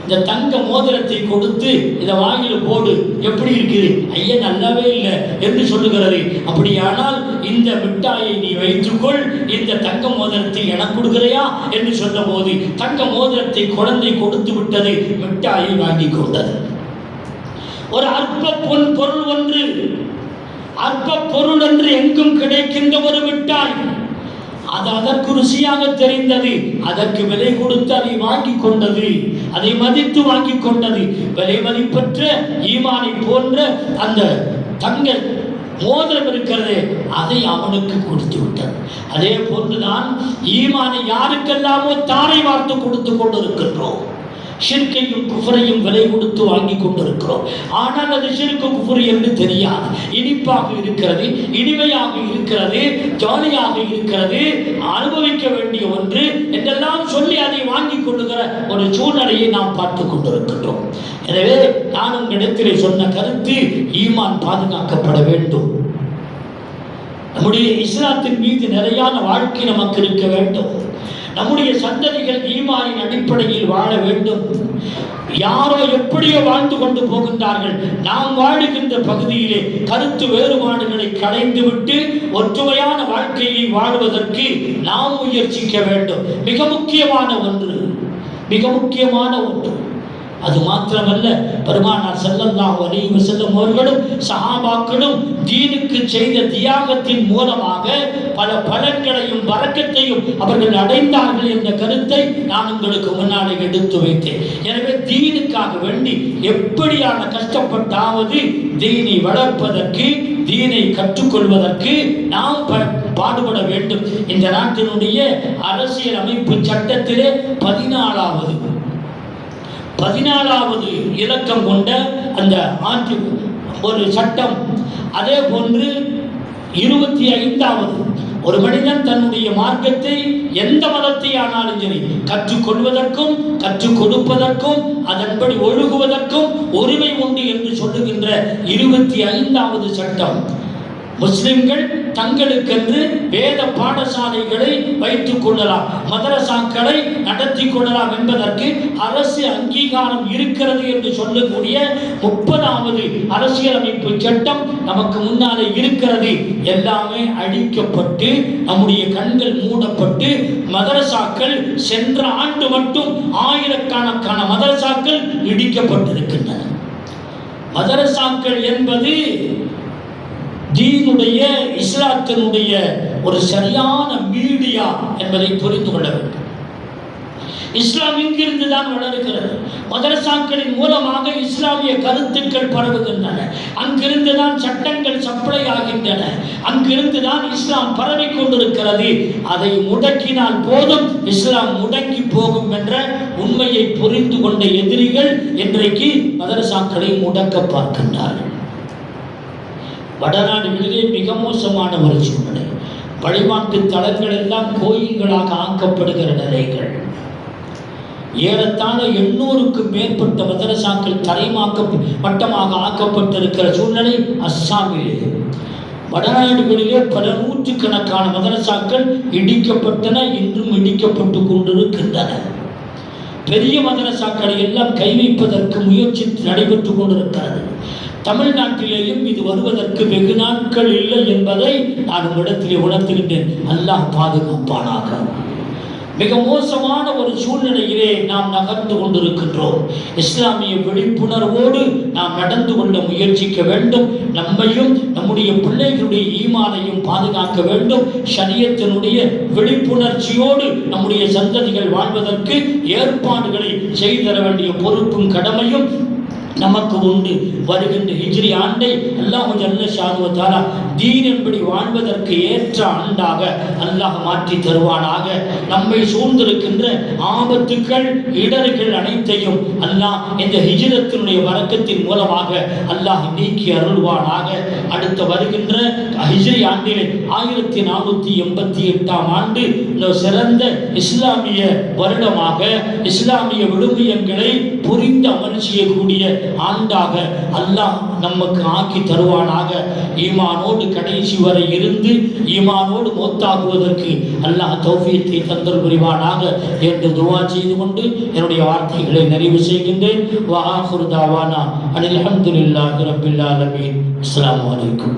இந்த தங்க மோதிரத்தை கொடுத்து இதை வாயில போடு, எப்படி இருக்குது, ஐயா நல்லாவே இல்லை என்று சொல்லுகிறது. அப்படியானால் இந்த மிட்டாயை நீ வைத்துக்கொள், இந்த தங்க மோதிரத்தை எனக்கு கொடுக்கிறையா என்று சொன்ன போது தங்க மோதிரத்தை குழந்தை கொடுத்து விட்டது, மிட்டாயை வாங்கி கொண்டது. ஒரு அற்ப பொருள் ஒன்று, அற்ப பொருள் என்று எங்கும் கிடைக்கின்ற ஒரு மிட்டாய், அது அதற்கு ருசியாக தெரிந்தது, அதற்கு விலை கொடுத்து அதை வாங்கி கொண்டது, அதை மதித்து வாங்கி கொண்டது. விலை மதிப்பற்ற ஈமானை போன்ற அந்த தங்க மோதிரம் இருக்கிறது, அதை அவனுக்கு கொடுத்து விட்டது. அதே போன்றுதான் ஈமானை யாருக்கெல்லாமோ தாரை வார்த்து கொடுத்து கொண்டிருக்கின்றோம். ஷிர்கையும் குஃபரையும் விலை கொடுத்து வாங்கி கொண்டிருக்கிறோம். ஆனால் அது ஷிர்கு குஃபர் என்று தெரியாது. இனிப்பாக இருக்கிறது, இனிமையாக இருக்கிறது, ஜாலியாக இருக்கிறது, அனுபவிக்க வேண்டிய ஒன்று என்றெல்லாம் சொல்லி அதை வாங்கி கொள்ளுகிற ஒரு சூழ்நிலையை நாம் பார்த்து கொண்டிருக்கின்றோம். எனவே நான் உங்களிடத்திலே சொன்ன கருத்து, ஈமான் பாதுகாக்கப்பட வேண்டும். நம்முடைய இஸ்லாத்தின் மீது நிறையான வாழ்க்கை நமக்கு இருக்க வேண்டும். நம்முடைய சந்ததிகள் ஈமானின் அடிப்படையில் வாழ வேண்டும். யாரோ எப்படியோ வாழ்ந்து கொண்டு போகின்றார்கள். நாம் வாழுகின்ற பகுதியிலே கருத்து வேறுபாடுகளை களைந்துவிட்டு ஒற்றுமையான வாழ்க்கையை வாழ்வதற்கு நாம் முயற்சிக்க வேண்டும். மிக முக்கியமான ஒன்று, மிக முக்கியமான ஒன்று. அது மாத்திரமல்ல, பெருமானார் ஸல்லல்லாஹு அலைஹி வஸல்லம் அவர்களும் சஹாபாக்களும் தீனுக்கு செய்த தியாகத்தின் மூலமாக பல பலன்களையும் பரக்கத்தையும் அவர்கள் அடைந்தார்கள் என்ற கருத்தை நான் உங்களுக்கு முன்னாலே எடுத்து வைத்தேன். எனவே தீனுக்காக வேண்டி எப்படியான கஷ்டப்பட்டாவது தீனை வளர்ப்பதற்கு, தீனை கற்றுக்கொள்வதற்கு நாம் பாடுபட வேண்டும். இந்த நாட்டினுடைய அரசியல் அமைப்பு சட்டத்திலே 14வது இலக்கம் கொண்ட அந்த ஒரு சட்டம். அதே போன்று 25வது, ஒரு மனிதன் தன்னுடைய மார்க்கத்தை எந்த மதத்தை ஆனாலும் சரி கற்றுக்கொள்வதற்கும் கற்றுக் கொடுப்பதற்கும் அதன்படி ஒழுகுவதற்கும் உரிமை உண்டு என்று சொல்லுகின்ற 25வது சட்டம். முஸ்லிம்கள் தங்களுக்கென்று வேத பாடசாலைகளை வைத்துக் கொள்ளலாம், மதரசாக்களை நடத்தி கொள்ளலாம் என்பதற்கு அரசு அங்கீகாரம் இருக்கிறது என்று சொல்லக்கூடிய 30வது அரசியலமைப்பு சட்டம் நமக்கு முன்னாலே இருக்கிறது. எல்லாமே அழிக்கப்பட்டு நம்முடைய கண்கள் மூடப்பட்டு மதரசாக்கள் சென்ற ஆண்டு மட்டும் ஆயிரக்கணக்கான மதரசாக்கள் இடிக்கப்பட்டிருக்கின்றன. மதரசாக்கள் என்பது தீனுடைய, இஸ்லாத்தினுடைய ஒரு சரியான மீடியா என்பதை புரிந்து கொள்ள வேண்டும். இஸ்லாம் இங்கிருந்து தான் வளர்கிறது. மதரசாக்களின் மூலமாக இஸ்லாமிய கருத்துக்கள் பரவுகின்றன. அங்கிருந்து தான் சட்டங்கள் சப்ளை ஆகின்றன. அங்கிருந்து தான் இஸ்லாம் பரவி கொண்டிருக்கிறது. அதை முடக்கினால் போதும் இஸ்லாம் முடங்கி போகும் என்ற உண்மையை புரிந்து கொண்ட எதிரிகள் இன்றைக்கு மதரசாக்களை முடக்க பார்க்கின்றார்கள். வடநாடுகளிலே மிக மோசமான ஒரு சூழ்நிலை. வழிபாட்டு தலங்கள் எல்லாம் கோயில்களாக ஆக்கப்படுகிற நிலைகள். ஏறத்தாழ 800க்கும் மேற்பட்ட மதரசாக்கள் மட்டமாக ஆக்கப்பட்டிருக்கிற சூழ்நிலை அஸ்ஸாமிலே. வடநாடுகளிலே பல நூற்றுக்கணக்கான மதரசாக்கள் இடிக்கப்பட்டன, இன்றும் இடிக்கப்பட்டு கொண்டிருக்கின்றன. பெரிய மதரசாக்களை எல்லாம் கை வைப்பதற்கு முயற்சி நடைபெற்று கொண்டிருக்கிறது. தமிழ்நாட்டிலேயும் இது வருவதற்கு வெகு நாட்கள் இல்லை என்பதை நான் உங்களிடத்திலே உணர்த்துகின்றேன். அல்லாஹ் பாதுகாப்பானாக. மிக மோசமான ஒரு சூழ்நிலையிலே நாம் நகர்ந்து கொண்டிருக்கின்றோம். இஸ்லாமிய விழிப்புணர்வோடு நாம் நடந்து கொள்ள முயற்சிக்க வேண்டும். நம்மையும் நம்முடைய பிள்ளைகளுடைய ஈமானையும் பாதுகாக்க வேண்டும். ஷரியத்தினுடைய விழிப்புணர்ச்சியோடு நம்முடைய சந்ததிகள் வாழ்வதற்கு ஏற்பாடுகளை செய்து தர வேண்டிய பொறுப்பும் கடமையும் நமக்கு உண்டு. வருகின்ற ஹிஜ்ரி ஆண்டை அல்லாஹ் ஜல்ல ஷானு வ தஆலா தீன் என்படி வாழ்வதற்கு ஏற்ற ஆண்டாக அல்லாஹ் மாற்றி தருவானாக. நம்மை சூழ்ந்திருக்கின்ற ஆபத்துக்கள் இடர்கள் அனைத்தையும் அல்லாஹ் இந்த ஹிஜ்ரத்தினுடைய வரக்கத்தின் மூலமாக அல்லாஹ் நீக்கி அருள்வானாக. அடுத்த வருகின்ற ஹிஜ்ரி ஆண்டிலே 1488 ஆண்டு சிறந்த இஸ்லாமிய வருடமாக இஸ்லாமிய விழுமியங்களை புரிந்து அமல் செய்யக்கூடிய ஆண்டாக அல்லாஹ் நமக்கு ஆக்கி தருவானாக. ஈமானோடு கடைசி வரை இருந்து ஈமானோடு மௌத்தாகுவதற்கு அல்லாஹ் தௌஃபீத்தை தந்தல் புரிவானாக என்று துஆ செய்து கொண்டு என்னுடைய வார்த்தைகளை நிறைவு செய்கின்றேன். வ ஆகிரு தாவானா அனில் ஹம்துலில்லாஹி ரப்பில் ஆலமீன். அஸ்ஸலாமு அலைக்கும்.